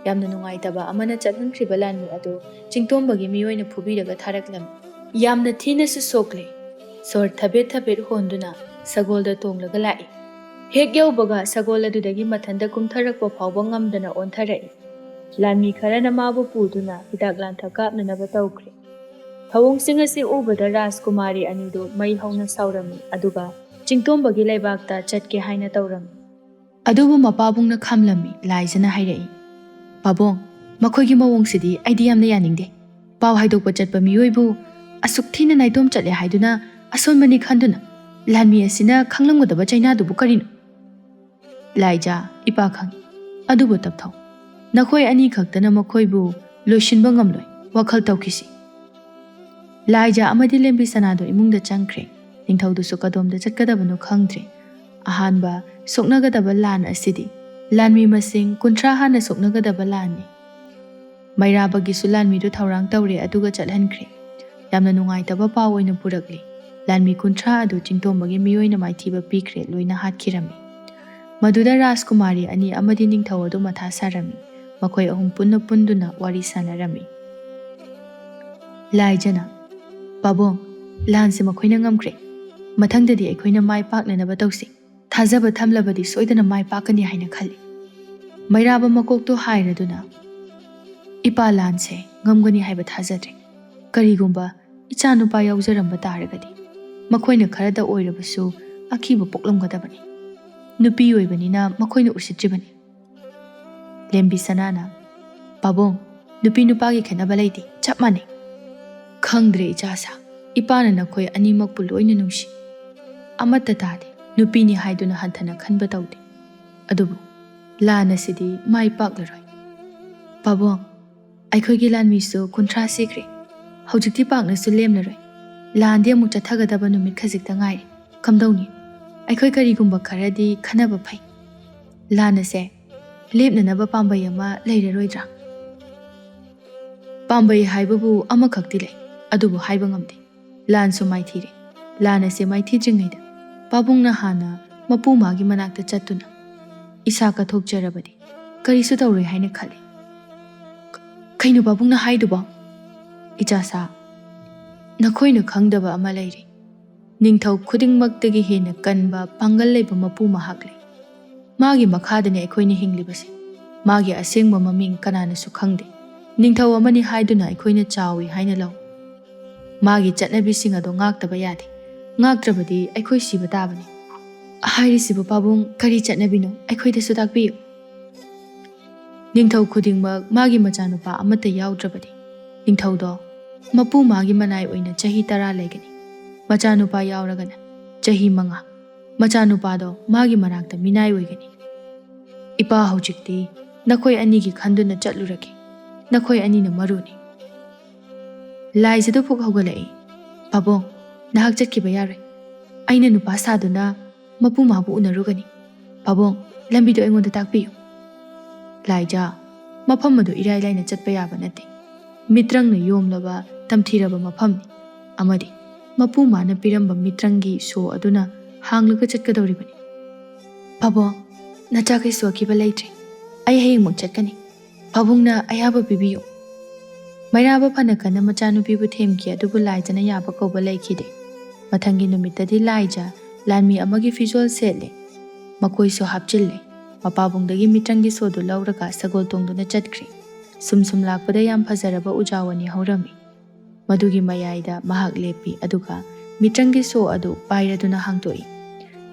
ꯌꯥꯝꯅ ꯅꯨꯡꯉꯥꯏꯇꯕ ꯑꯃꯅ ꯆꯠꯍꯟꯈ꯭ꯔꯤꯕ ꯂꯥꯟꯃꯤ ꯑꯗꯨ ꯆꯤꯡꯇꯣꯝꯕꯒꯤ ꯃꯤꯑꯣꯏꯅ ꯐꯨꯕꯤꯔꯒ ꯊꯥꯔꯛꯂꯝꯃꯤ꯫ ꯌꯥꯝꯅ ꯊꯤꯅꯁꯨ ꯁꯣꯛꯂꯦ꯫ ꯁꯣꯔ ꯊꯕꯦꯠ ꯊꯕꯦꯠ ꯍꯣꯟꯗꯨꯅ ꯁꯒꯣꯜꯗ ꯇꯣꯡꯂꯒ ꯂꯥꯛꯏ꯫ ꯍꯦꯛ ꯌꯧꯕꯒ ꯁꯒꯣꯜ ꯑꯗꯨꯗꯒꯤ ꯃꯊꯟꯇ ꯀꯨꯝꯊꯔꯛꯄ ꯐꯥꯎꯕ ꯉꯝꯗꯅ ꯑꯣꯟꯊꯔꯛꯏ꯫ ꯂꯥꯟꯃꯤ ꯈꯔꯅ ꯃꯥꯕꯨ ꯄꯨꯗꯨꯅ ꯍꯤꯗꯥꯛ ꯂꯥꯡꯊꯛ ꯀꯥꯞꯅꯅꯕ ꯇꯧꯈ꯭ꯔꯦ꯫ ꯊꯧꯑꯣꯡꯁꯤꯡ ꯑꯁꯤ ꯎꯕꯗ ꯔꯥꯖꯀꯨꯃꯥꯔꯤ ꯑꯅꯤꯗꯨ ꯃꯩ ꯍꯧꯅ ꯁꯥꯎꯔꯝꯃꯤ, ꯑꯗꯨꯒ ꯆꯤꯡꯇꯣꯝꯕꯒꯤ ꯂꯩꯕꯥꯛꯇ ꯆꯠꯀꯦ ꯍꯥꯏꯅ ꯇꯧꯔꯝꯃꯤ꯫ ꯑꯗꯨꯕꯨ ꯃꯄꯥꯕꯨꯡꯅ ꯈꯥꯝꯂꯝꯃꯤ꯫ ꯂꯥꯏꯖꯅ ꯍꯥꯏꯔꯛꯏ, "ꯄꯥꯕꯨꯡ, ꯃꯈꯣꯏꯒꯤ ꯃꯑꯣꯡꯁꯤꯗꯤ ꯑꯩꯗꯤ ꯌꯥꯝꯅ ꯌꯥꯅꯤꯡꯗꯦ꯫ ꯄꯥꯎ ꯍꯥꯏꯗꯣꯛꯄ ꯆꯠꯄ ꯃꯤꯑꯣꯏꯕꯨ ꯑꯁꯨꯛ ꯊꯤꯅ ꯅꯥꯏꯇꯣꯝ ꯆꯠꯂꯦ ꯍꯥꯏꯗꯨꯅ ꯑꯁꯣꯟꯕꯅꯤ ꯈꯟꯗꯨꯅ ꯂꯥꯟꯃꯤ ꯑꯁꯤꯅ ꯈꯪꯂꯝꯒꯗꯕ ꯆꯩꯅꯥꯗꯨꯕꯨ ꯀꯔꯤꯅꯣ?" ꯂꯥꯏꯖ, ꯏꯄꯥ ꯈꯪꯏ, ꯑꯗꯨꯕꯨ ꯇꯞꯊꯧ꯫ ꯅꯈꯣꯏ ꯑꯅꯤ ꯈꯛꯇꯅ ꯃꯈꯣꯏꯕꯨ ꯂꯣꯏꯁꯤꯟꯕ ꯉꯝꯂꯣꯏ꯫ ꯋꯥꯈꯜ ꯇꯧꯈꯤꯁꯤ꯫ ꯂꯥꯏꯖ ꯑꯃꯗꯤ ꯂꯦꯝꯕꯤ ꯁꯅꯥꯗꯣ ꯏꯃꯨꯡꯗ ꯆꯪꯈ꯭ꯔꯦ꯫ ꯅꯤꯡꯊꯧꯗꯨꯁꯨ ꯀꯗꯣꯝꯗ ꯆꯠꯀꯗꯕꯅꯣ ꯈꯪꯗ꯭ꯔꯦ꯫ ꯑꯍꯥꯟꯕ ꯁꯣꯛꯅꯒꯗꯕ ꯂꯥꯟ ꯑꯁꯤꯗꯤ ꯂꯥꯟꯃꯤ ꯃꯁꯤꯡ 30 ꯍꯥꯟꯅ ꯁꯣꯛꯅꯒꯗꯕ ꯂꯥꯟꯅꯤ꯫ ꯃꯩꯔꯥꯕꯒꯤꯁꯨ ꯂꯥꯟꯃꯤꯗꯨ ꯊꯧꯔꯥꯡ ꯇꯧꯔꯦ, ꯑꯗꯨꯒ ꯆꯠꯍꯟꯈ꯭ꯔꯦ꯫ ꯌꯥꯝꯅ ꯅꯨꯡꯉꯥꯏꯇꯕ ꯄꯥꯎ ꯑꯣꯏꯅ ꯄꯨꯔꯛꯂꯤ꯫ ꯂꯥꯟꯃꯤ 30 ꯑꯗꯨ ꯆꯤꯡꯇꯣꯝꯕꯒꯤ ꯃꯤꯑꯣꯏꯅ ꯃꯥꯏꯊꯤꯕ ꯄꯤꯈ꯭ꯔꯦ, ꯂꯣꯏꯅ ꯍꯥꯠꯈꯤꯔꯝꯃꯤ꯫ ꯃꯗꯨꯗ ꯔꯥꯖꯀꯨꯃꯥꯔꯤ ꯑꯅꯤ ꯑꯃꯗꯤ ꯅꯤꯡꯊꯧ ꯑꯗꯨ ꯃꯊꯥ ꯁꯥꯔꯝꯃꯤ꯫ ꯃꯈꯣꯏ ꯑꯍꯨꯝ ꯄꯨꯟꯅ ꯄꯨꯟꯗꯨꯅ ꯋꯥꯔꯤ ꯁꯥꯅꯔꯝꯃꯤ꯫ ꯂꯥꯏꯖꯅ, "ꯄꯥꯕꯨꯡ, ꯂꯥꯟꯁꯦ ꯃꯈꯣꯏꯅ ꯉꯝꯈ꯭ꯔꯦ꯫ ꯃꯊꯪꯗꯗꯤ ꯑꯩꯈꯣꯏꯅ ꯃꯥꯏ ꯄꯥꯛꯅꯅꯕ ꯇꯧꯁꯤ꯫ ꯊꯥꯖꯕ ꯊꯝꯂꯕꯗꯤ ꯁꯣꯏꯗꯅ ꯃꯥꯏ ꯄꯥꯛꯀꯅꯤ ꯍꯥꯏꯅ ꯈꯜꯂꯤ." ꯃꯩꯔꯥꯕ ꯃꯀꯣꯛꯇꯣ ꯍꯥꯏꯔꯗꯨꯅ, "ꯏꯄꯥ, ꯂꯥꯟꯁꯦ ꯉꯝꯒꯅꯤ ꯍꯥꯏꯕ ꯊꯥꯖꯗ꯭ꯔꯦ꯫ ꯀꯔꯤꯒꯨꯝꯕ ꯏꯆꯥꯅꯨꯄꯥ ꯌꯥꯎꯖꯔꯝꯕ ꯇꯥꯔꯒꯗꯤ ꯃꯈꯣꯏꯅ ꯈꯔꯗ ꯑꯣꯏꯔꯕꯁꯨ ꯑꯀꯤꯕ ꯄꯣꯛꯂꯝꯒꯗꯕꯅꯤ꯫ ꯅꯨꯄꯤ ꯑꯣꯏꯕꯅꯤꯅ ꯃꯈꯣꯏꯅ ꯎꯁꯤꯠꯇ꯭ꯔꯤꯕꯅꯤ." ꯂꯦꯝꯕꯤ ꯁꯅꯥꯅ, "ꯄꯥꯕꯨꯡ, ꯅꯨꯄꯤ ꯅꯨꯄꯥꯒꯤ ꯈꯦꯠꯅꯕ ꯂꯩꯇꯦ, ꯆꯞ ꯃꯥꯟꯅꯩ." "ꯈꯪꯗ꯭ꯔꯦ ꯏꯆꯥꯁꯥ, ꯏꯄꯥꯅ ꯅꯈꯣꯏ ꯑꯅꯤꯃꯛꯄꯨ ꯂꯣꯏꯅ ꯅꯨꯡꯁꯤ꯫ ꯑꯃꯠꯇ ꯇꯥꯗꯦ, ꯅꯨꯄꯤꯅꯤ ꯍꯥꯏꯗꯨꯅ ꯍꯟꯊꯅ ꯈꯟꯕ ꯇꯧꯗꯦ꯫ ꯑꯗꯨꯕꯨ ꯂꯥꯟ ꯑꯁꯤꯗꯤ ꯃꯥꯏ ꯄꯥꯛꯂꯔꯣꯏ꯫ ꯄꯥꯕꯨꯡ, ꯑꯩꯈꯣꯏꯒꯤ ꯂꯥꯟꯃꯤꯁꯨ 30 ꯁꯤꯈ꯭ꯔꯦ꯫ ꯍꯧꯖꯤꯛꯇꯤ ꯄꯥꯛꯅꯁꯨ ꯂꯦꯝꯂꯔꯣꯏ꯫ ꯂꯥꯟꯗꯤ ꯑꯃꯨꯛ ꯆꯠꯊꯒꯗꯕ ꯅꯨꯃꯤꯠ ꯈꯖꯤꯛꯇ ꯉꯥꯏꯔꯦ꯫ ꯀꯝꯗꯧꯅꯤ? ꯑꯩꯈꯣꯏ ꯀꯔꯤꯒꯨꯝꯕ ꯈꯔꯗꯤ ꯈꯟꯅꯕ ꯐꯩ꯫ ꯂꯥꯟ ꯑꯁꯦ ꯂꯦꯞꯅꯅꯕ ꯄꯥꯝꯕꯩ ꯑꯃ ꯂꯩꯔꯔꯣꯏꯗ꯭ꯔꯥ?" "ꯄꯥꯝꯕꯩ ꯍꯥꯏꯕꯕꯨ ꯑꯃꯈꯛꯇꯤ ꯂꯩ, ꯑꯗꯨꯕꯨ ꯍꯥꯏꯕ ꯉꯝꯗꯦ꯫ ꯂꯥꯟꯁꯨ ꯃꯥꯏꯊꯤꯔꯦ꯫ ꯂꯥꯟ ꯑꯁꯤ ꯃꯥꯏꯊꯤꯗ꯭ꯔꯤꯉꯩꯗ ꯄꯥꯕꯨꯡꯅ ꯍꯥꯟꯅ ꯃꯄꯨ ꯃꯥꯒꯤ ꯃꯅꯥꯛꯇ ꯆꯠꯇꯨꯅ ꯏꯁꯥ ꯀꯠꯊꯣꯛꯆꯔꯕꯗꯤ ꯀꯔꯤꯁꯨ ꯇꯧꯔꯣꯏ ꯍꯥꯏꯅ ꯈꯜꯂꯤ." "ꯀꯩꯅꯣ ꯄꯥꯕꯨꯡꯅ ꯍꯥꯏꯗꯨꯕꯣ?" "ꯏꯆꯥꯁꯥ, ꯅꯈꯣꯏꯅ ꯈꯪꯗꯕ ꯑꯃ ꯂꯩꯔꯤ꯫ ꯅꯤꯡꯊꯧ ꯈꯨꯗꯤꯡꯃꯛꯇꯒꯤ ꯍꯦꯟꯅ ꯀꯟꯕ ꯄꯥꯡꯒꯜ ꯂꯩꯕ ꯃꯄꯨ ꯃꯍꯥꯛ ꯂꯩ꯫ ꯃꯥꯒꯤ ꯃꯈꯥꯗꯅꯤ ꯑꯩꯈꯣꯏꯅ ꯍꯤꯡꯂꯤꯕꯁꯦ꯫ ꯃꯥꯒꯤ ꯑꯁꯦꯡꯕ ꯃꯃꯤꯡ ꯀꯅꯥꯅꯁꯨ ꯈꯪꯗꯦ꯫ ꯅꯤꯡꯊꯧ ꯑꯃꯅꯤ ꯍꯥꯏꯗꯨꯅ ꯑꯩꯈꯣꯏꯅ ꯆꯥꯎꯏ ꯍꯥꯏꯅ ꯂꯧ꯫ ꯃꯥꯒꯤ ꯆꯠꯅꯕꯤꯁꯤꯡ ꯑꯗꯣ ꯉꯥꯛꯇꯕ ꯌꯥꯗꯦ꯫ ꯉꯥꯛꯇ꯭ꯔꯕꯗꯤ ꯑꯩꯈꯣꯏ ꯁꯤꯕ ꯇꯥꯕꯅꯤ." "ꯍꯥꯏꯔꯤꯁꯤꯕꯨ ꯄꯥꯕꯨꯡ, ꯀꯔꯤ ꯆꯠꯅꯕꯤꯅꯣ? ꯑꯩꯈꯣꯏꯗꯁꯨ ꯇꯥꯛꯄꯤꯌꯨ." "ꯅꯤꯡꯊꯧ ꯈꯨꯗꯤꯡꯃꯛ ꯃꯥꯒꯤ ꯃꯆꯥꯅꯨꯄꯥ ꯑꯃꯠꯇ ꯌꯥꯎꯗ꯭ꯔꯕꯗꯤ ꯅꯤꯡꯊꯧꯗꯣ ꯃꯄꯨ ꯃꯥꯒꯤ ꯃꯅꯥꯏ ꯑꯣꯏꯅ ꯆꯍꯤ 10 ꯂꯩꯒꯅꯤ꯫ ꯃꯆꯥꯅꯨꯄꯥ ꯌꯥꯎꯔꯒꯅ ꯆꯍꯤ 5, ꯃꯆꯥꯅꯨꯄꯥꯗꯣ ꯃꯥꯒꯤ ꯃꯅꯥꯛꯇ ꯃꯤꯅꯥꯏ ꯑꯣꯏꯒꯅꯤ꯫ ꯏꯄꯥ, ꯍꯧꯖꯤꯛꯇꯤ ꯅꯈꯣꯏ ꯑꯅꯤꯒꯤ ꯈꯟꯗꯨꯅ ꯆꯠꯂꯨꯔꯒꯦ꯫ ꯅꯈꯣꯏ ꯑꯅꯤꯅ ꯃꯔꯨꯅꯤ." ꯂꯥꯏꯖꯗꯨ ꯐꯨꯛ ꯍꯧꯒꯠꯂꯛꯏ꯫ "ꯄꯥꯕꯨꯡ, ꯅꯍꯥꯛ ꯆꯠꯈꯤꯕ ꯌꯥꯔꯣꯏ꯫ ꯑꯩꯅ ꯅꯨꯄꯥ ꯁꯥꯗꯨꯅ ꯃꯄꯨ ꯃꯥꯕꯨ ꯎꯅꯔꯨꯒꯅꯤ꯫ ꯄꯥꯕꯨꯡ, ꯂꯝꯕꯤꯗꯣ ꯑꯩꯉꯣꯟꯗ ꯇꯥꯛꯄꯤꯌꯨ." "ꯂꯥꯏꯖ, ꯃꯐꯝ ꯑꯗꯨ ꯏꯔꯥꯏ ꯂꯥꯏꯅ ꯆꯠꯄ ꯌꯥꯕ ꯅꯠꯇꯦ꯫ ಮಿತ್ರಂನ ಯೋಮ್ಲವ ತಮ್ಥಿರಬ ಮಫಮ್ನಿ ಅಮದಿ ಮಪು ಮಾನ ಪಿರಂಬ ಮಿತ್ರಂಗಿ ಸೋ ಅದುನ ಹಾಂಗ್ಲಗ ಚಟ್ಕದೌರಿಬನಿ ಪಬೋ ನಚಾಕೈ ಸೋಕಿಬ ಲೈತ್ರೆ ಐ ಹಯಂಗ್ ಚಟ್ಕನಿ ಪಬುಂಗ್ನ ಅಯಾಬ ಪಿಬಿಯೋ ಮೈರಾಬ ಫನಕನ ಮಚಾನುಪಿಬು ಥೇಮ್ಕಿ ಅದುಬು ಲಾಯ್ಜನ ಯಾಬ ಕೌಬ ಲೈಖಿದೆ ಮಥಂಗಿ ನುಮಿತ್ತದಿ ಲಾಯ್ಜ ಲಾನ್ಮಿ ಅಮಗಿ ಫಿಜೋಲ್ ಸೆಟ್ಲೆ ಮಕೋಯ್ಸು ಹಾಪ್ಚಿಲ್ಲೆ ಮಪಾಬುಂಗ್ದಗಿ ಮಿತ್ರಂಗಿ ಸೋದು ಲೌರಗ ಸಗೋಲ್ ತೋಂಗ್ದುನ ಚಟ್ಕ್ರಿ ಸುಮ್ ಸುಮ್ ಲಾಕ್ಪದ ಯಾಮ್ ಫಜರಬ ಉಜಾವನಿ ಹೌರಮಿ ಮದುಗಿ ಮಯಾಯ್ದ ಮಹಾಕ್ ಲೇಪಿ ಅದುಗ ಮಿತ್ರಂಗಿ ಸೋ ಅದು ಪಾಯ್ರದುನ ಹಾಂಗ್ತೋಯಿ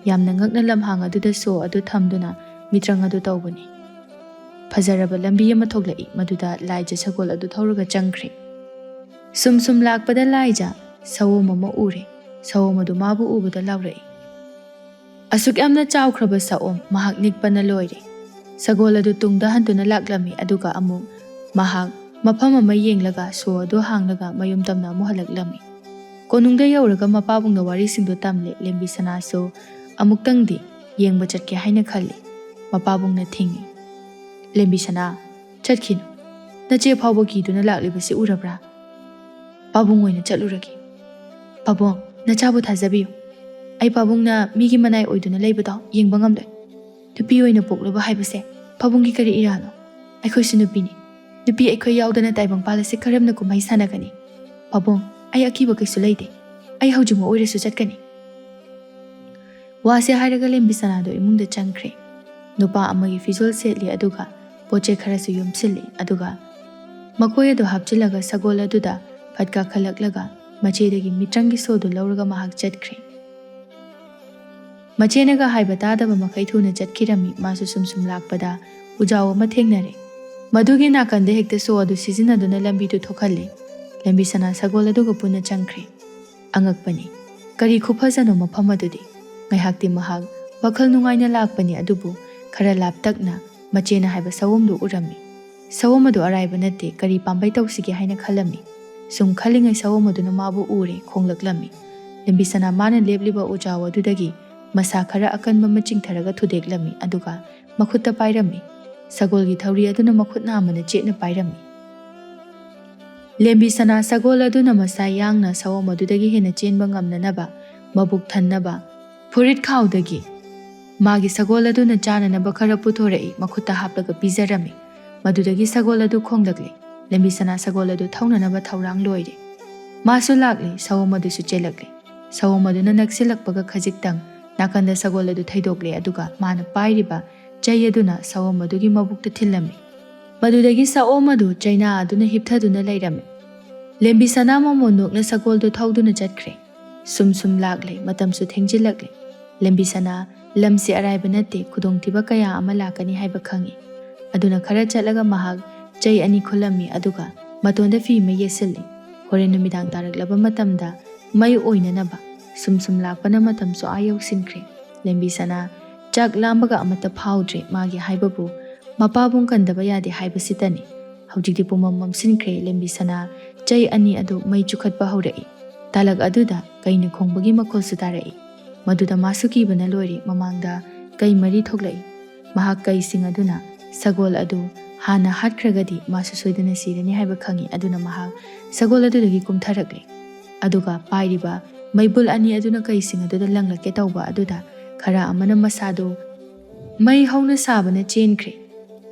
ಯಾಮ್ನ ngakna lamhang aduda so adu thamduna mitrang adu tawbani ಫಜರಬ ಲಂಬಿ ಅಮ ಥೋಗ್ಲೈ ಮದುದ ಲಾಯ್ಜ ಸಗೋಲ್ ಅದು ಥೌರಗ ಚಂಗ್ಖ್ರೆ ಸುಮ್ ಸುಮ್ ಲಾಕ್ಪದ ಲಾಯ್ಜ ಸವೋಮ್ ಅಮ ಉರೆ ಸವೋಮ್ ಅದು ಮಾಬು ಉಬದ ಲೌರೈ ಅಸುಕ್ ಯಾಮ್ನ ಚಾವ್ಖ್ರಬ ಸವೋಮ್ ಮಹಾಕ್ ನಿಕ್ಪನ ಲೋಯ್ರೆ ಸಗೋಲ್ ಅದು ತುಂಗ್ದ ಹಂತುನ ಲಾಕ್ಲಮಿ ಅದುಗ ಅಮು ಮಹಾಕ್ ಮಫಮ್ ಅಮ ಯೆಂಗ್ಲಗ ಸೋ ಅದು ಹಾಂಗ್ಲಗ ಮಯುಮ್ ತಮ್ನ ಅಮು ಹಲಕ್ಲಮಿ ಕೊನುಂಗ್ದ ಯೌರಗ ಮಪಾಬುಂಗ್ದ ವಾರಿಸಿಂಗ್ದು ತಮ್ಲೆ ಲೆಂಬಿ ಸನಾಸೋ ಅಮುಕ್ತಂಗ್ದಿ ಯೆಂಗ್ಬ ಚಟ್ಕೆ ಹೈನ ಖಲ್ಲಿ ಮಪಾಬುಂಗ್ನ ಥಿಂಗಿ ಲೆಂಬಿ ಸನಾ ಚಟ್ಖಿನು ꯅꯆꯦ ꯐꯥꯎꯕ ꯀꯤꯗꯨꯅ ꯂꯥꯛꯂꯤꯕꯁꯤ ꯎꯔꯕ꯭ꯔꯥ? ꯄꯥꯕꯨꯡ ꯑꯣꯏꯅ ꯆꯠꯂꯨꯔꯒꯦ꯫ ꯄꯥꯕꯨꯡ, ꯅꯆꯥꯕꯨ ꯊꯥꯖꯕꯤꯌꯨ꯫ ꯑꯩ ꯄꯥꯕꯨꯡꯅ ꯃꯤꯒꯤ ꯃꯅꯥꯏ ꯑꯣꯏꯗꯨꯅ ꯂꯩꯕꯗꯣ ꯌꯦꯡꯕ ꯉꯝꯂꯣꯏ꯫ ꯅꯨꯄꯤ ꯑꯣꯏꯅ ꯄꯣꯛꯂꯨꯕ ꯍꯥꯏꯕꯁꯦ ꯄꯥꯕꯨꯡꯒꯤ ꯀꯔꯤ ꯏꯔꯥꯅꯣ? ꯑꯩꯈꯣꯏꯁꯨ ꯅꯨꯄꯤꯅꯤ꯫ ꯅꯨꯄꯤ ꯑꯩꯈꯣꯏ ꯌꯥꯎꯗꯅ ꯇꯥꯏꯕꯪꯄꯥꯜ ꯑꯁꯤ ꯀꯔꯝꯅ ꯀꯨꯝꯍꯩ ꯁꯥꯟꯅꯒꯅꯤ? ꯄꯥꯕꯨꯡ, ꯑꯩ ꯑꯀꯤꯕ ꯀꯩꯁꯨ ꯂꯩꯇꯦ꯫ ꯑꯩ ꯍꯧꯖꯤꯛꯃꯛ ꯑꯣꯏꯔꯁꯨ ꯆꯠꯀꯅꯤ꯫ ꯋꯥꯁꯦ ꯍꯥꯏꯔꯒ ꯂꯦꯝꯕꯤ ꯁꯅꯥꯗꯣ ꯏꯃꯨꯡꯗ ꯆꯪꯈ꯭ꯔꯦ꯫ ꯅꯨꯄꯥ ꯑꯃꯒꯤ ꯐꯤꯖꯣꯜ ꯁꯦꯠꯂꯤ ꯑꯗꯨꯒ ꯄꯣꯠꯆꯩ ꯈꯔꯁꯨ ꯌꯣꯝꯁꯤꯜꯂꯤ ꯑꯗꯨꯒ ꯃꯈꯣꯏ ꯑꯗꯨ ꯍꯥꯞꯆꯤꯜꯂꯒ ꯁꯒꯣꯜ ꯑꯗꯨꯗ ꯐꯠ ꯀꯥꯈꯠꯂꯛꯂꯒ ꯃꯆꯦꯗꯒꯤ ꯃꯤꯇ꯭ꯔꯪꯒꯤ ꯁꯣꯗꯨ ꯂꯧꯔꯒ ꯃꯍꯥꯛ ꯆꯠꯈ꯭ꯔꯦ꯫ ꯃꯆꯦꯅꯒ ꯍꯥꯏꯕ ꯇꯥꯗꯕ ꯃꯈꯩ ꯊꯨꯅ ꯆꯠꯈꯤꯔꯝꯃꯤ꯫ ꯃꯥꯁꯨ ꯁꯨꯝ ꯂꯥꯛꯄꯗ ꯎꯖꯥꯎ ꯑꯃ ꯊꯦꯡꯅꯔꯦ꯫ ꯃꯗꯨꯒꯤ ꯅꯥꯀꯟꯗ ꯍꯦꯛꯇ ꯁꯣ ꯑꯗꯨ ꯁꯤꯖꯤꯟꯅꯗꯨꯅ ꯂꯝꯕꯤꯗꯨ ꯊꯣꯛꯍꯜꯂꯦ꯫ ꯂꯦꯝꯕꯤ ꯁꯅꯥ ꯁꯒꯣꯜ ꯑꯗꯨꯒ ꯄꯨꯟꯅ ꯆꯪꯈ꯭ꯔꯦ꯫ ꯑꯉꯛꯄꯅꯤ, ꯀꯔꯤ ꯈꯨꯐꯖꯅꯣ ꯃꯐꯝ ꯑꯗꯨꯗꯤ! ꯉꯥꯏꯍꯥꯛꯇꯤ ꯃꯍꯥꯛ ꯋꯥꯈꯜ ꯅꯨꯡꯉꯥꯏꯅ ꯂꯥꯛꯄꯅꯤ ꯑꯗꯨꯕꯨ ꯈꯔ ꯂꯥꯞꯇꯛꯅ ꯃꯆꯦꯅ ꯍꯥꯏꯕ ꯁꯑꯣꯝꯗꯨ ꯎꯔꯝꯃꯤ꯫ ꯁꯑꯣꯝ ꯑꯗꯨ ꯑꯔꯥꯏꯕ ꯅꯠꯇꯦ꯫ ꯀꯔꯤ ꯄꯥꯝꯕꯩ ꯇꯧꯁꯤꯒꯦ ꯍꯥꯏꯅ ꯈꯜꯂꯝꯃꯤ꯫ ꯁꯨꯝ ꯈꯜꯂꯤꯉꯩ ꯁꯑꯣꯝ ꯑꯗꯨꯅ ꯃꯥꯕꯨ ꯎꯔꯦ, ꯈꯣꯡꯂꯛꯂꯝꯃꯤ꯫ ꯂꯦꯝꯕꯤ ꯁꯅꯥ ꯃꯥꯅ ꯂꯦꯞꯂꯤꯕ ꯎꯖꯥꯎ ꯑꯗꯨꯗꯒꯤ ꯃꯁꯥ ꯈꯔ ꯑꯀꯟꯕ ꯑꯃ ꯆꯤꯡꯊꯔꯒ ꯊꯨꯗꯦꯛꯂꯝꯃꯤ ꯑꯗꯨꯒ ꯃꯈꯨꯠꯇ ꯄꯥꯏꯔꯝꯃꯤ꯫ ꯁꯒꯣꯜꯒꯤ ꯊꯧꯔꯤ ꯑꯗꯨꯅ ꯃꯈꯨꯠ ꯅꯥꯝꯃꯅ ꯆꯦꯠꯅ ꯄꯥꯏꯔꯝꯃꯤ꯫ ꯂꯦꯝꯕꯤ ꯁꯅꯥ ꯁꯒꯣꯜ ꯑꯗꯨꯅ ꯃꯁꯥ ꯌꯥꯡꯅ ꯁꯑꯣꯝ ꯑꯗꯨꯗꯒꯤ ꯍꯦꯟꯅ ꯆꯦꯟꯕ ꯉꯝꯅꯅꯕ ꯃꯕꯨꯛ ꯊꯟꯅꯕ ꯐꯨꯔꯤꯠ ꯈꯥꯎꯗꯒꯤ ꯃꯥꯒꯤ ꯁꯒꯣꯜ ꯑꯗꯨꯅ ꯆꯥꯅꯅꯕ ꯈꯔ ꯄꯨꯊꯣꯔꯛꯏ, ꯃꯈꯨꯠꯇ ꯍꯥꯞꯂꯒ ꯄꯤꯖꯔꯝꯃꯤ꯫ ꯃꯗꯨꯗꯒꯤ ꯁꯒꯣꯜ ꯑꯗꯨ ꯈꯣꯡꯂꯛꯂꯦ꯫ ꯂꯦꯝꯕꯤ ꯁꯅꯥ ꯁꯒꯣꯜ ꯑꯗꯨ ꯊꯧꯅꯅꯕ ꯊꯧꯔꯥꯡ ꯂꯣꯏꯔꯦ꯫ ꯃꯥꯁꯨ ꯂꯥꯛꯂꯦ, ꯁꯑꯣꯝ ꯑꯗꯨꯁꯨ ꯆꯦꯜꯂꯛꯂꯦ꯫ ꯁꯑꯣꯝ ꯑꯗꯨꯅ ꯅꯛꯁꯤꯜꯂꯛꯄꯒ ꯈꯖꯤꯛꯇꯪ ꯅꯥꯀꯟꯗ ꯁꯒꯣꯜ ꯑꯗꯨ ꯊꯩꯗꯣꯛꯂꯦ ꯑꯗꯨꯒ ꯃꯥꯅ パꯏꯔꯤꯕ ꯆꯩ ꯑꯗꯨꯅ ꯁꯑꯣꯝ ꯑꯗꯨꯒꯤ ꯃꯕꯨꯛꯇ ꯊꯤꯜꯂꯝꯃꯤ꯫ ꯃꯗꯨꯗꯒꯤ ꯁꯑꯣꯝ ꯑꯗꯨ ꯆꯩꯅꯥ ꯑꯗꯨꯅ ꯍꯤꯞꯊꯗꯨꯅ ꯂꯩꯔꯝꯃꯤ꯫ ꯂꯦꯝꯕꯤ ꯁꯅꯥ ꯃꯃꯣꯟ ꯅꯣꯛꯅ ꯁꯒꯣꯜꯗꯨ ꯊꯧꯗꯨꯅ ꯆꯠꯈ꯭ꯔꯦ꯫ ꯁꯨꯝ ꯂꯥꯛꯂꯦ, ꯃꯇꯝꯁꯨ ꯊꯦꯡꯖꯤꯜꯂꯛꯂꯦ꯫ ꯂꯦꯝꯕꯤ ꯁꯅꯥ ꯂꯝꯁꯤ ꯑꯔꯥꯏꯕ ꯅꯠꯇꯦ, ꯈꯨꯗꯣꯡꯊꯤꯕ ꯀꯌꯥ ꯑꯃ ꯂꯥꯛꯀꯅꯤ ꯍꯥꯏꯕ ꯈꯪꯏ꯫ ꯑꯗꯨꯅ ꯈꯔ ꯆꯠꯂꯒ ꯃꯍꯥꯛ ꯆꯩ ꯑꯅꯤ ꯈꯨꯜꯂꯝꯃꯤ ꯑꯗꯨꯒ ꯃꯇꯣꯟꯗ ꯐꯤ ꯑꯃ ꯌꯦꯠꯁꯤꯜꯂꯤ꯫ ꯍꯣꯔꯦꯟ ꯅꯨꯃꯤꯗꯥꯡ ꯇꯥꯔꯛꯂꯕ ꯃꯇꯝꯗ ꯃꯩ ꯑꯣꯏꯅꯅꯕ ꯁꯨꯝ ꯂꯥꯛꯄꯅ ꯃꯇꯝꯁꯨ ꯌꯧꯁꯤꯟꯈ꯭ꯔꯦ꯫ ꯂꯦꯝꯕꯤ ꯁꯅꯥ ꯆꯥꯛ ꯂꯥꯝꯕꯒ ꯑꯃꯠꯇ ꯐꯥꯎꯗ꯭ꯔꯦ꯫ ꯃꯥꯒꯤ ꯍꯥꯏꯕꯕꯨ ꯃꯄꯥꯕꯨꯡ ꯀꯟꯗꯕ ꯌꯥꯗꯦ ꯍꯥꯏꯕꯁꯤꯇꯅꯤ꯫ ꯍꯧꯖꯤꯛꯇꯤ ꯄꯨꯃꯝ ꯃꯝꯁꯤꯟꯈ꯭ꯔꯦ꯫ ꯂꯦꯝꯕꯤ ꯁꯅꯥ ꯆꯩ ꯑꯅꯤ ꯑꯗꯨ ꯃꯩ ꯆꯨꯈꯠꯄ ꯍꯧꯔꯛꯏ꯫ ꯇꯥꯂꯛ ꯑꯗꯨꯗ ꯀꯩꯅ ꯈꯣꯡꯕꯒꯤ ꯃꯈꯣꯜꯁꯨ ꯇꯥꯔꯛꯏ꯫ ꯃꯗꯨꯗ ꯃꯥꯁꯨ ꯀꯤꯕꯅ ꯂꯣꯏꯔꯦ꯫ ꯃꯃꯥꯡꯗ ꯀꯩ ꯃꯔꯤ ꯊꯣꯛꯂꯛꯏ꯫ ꯃꯍꯥꯛ ꯀꯩꯁꯤꯡ ꯑꯗꯨꯅ ꯁꯒꯣꯜ ꯑꯗꯨ ꯍꯥꯟꯅ ꯍꯥꯠꯈ꯭ꯔꯒꯗꯤ ꯃꯥꯁꯨ ꯁꯣꯏꯗꯅ ꯁꯤꯔꯅꯤ ꯍꯥꯏꯕ ꯈꯪꯏ꯫ ꯑꯗꯨꯅ ꯃꯍꯥꯛ ꯁꯒꯣꯜ ꯑꯗꯨꯗꯒꯤ ꯀꯨꯝꯊꯔꯛꯂꯦ ꯑꯗꯨꯒ ꯄꯥꯏꯔꯤꯕ ꯃꯩꯕꯨꯜ ꯑꯅꯤ ꯑꯗꯨꯅ ꯀꯩꯁꯤꯡ ꯑꯗꯨꯗ ꯂꯪꯂꯛꯀꯦ ꯇꯧꯕ ꯑꯗꯨꯗ ꯈꯔ ꯑꯃꯅ ꯃꯁꯥꯗꯨ ꯃꯩ ꯍꯧꯅ ꯁꯥꯕꯅ ꯆꯦꯟꯈ꯭ꯔꯦ꯫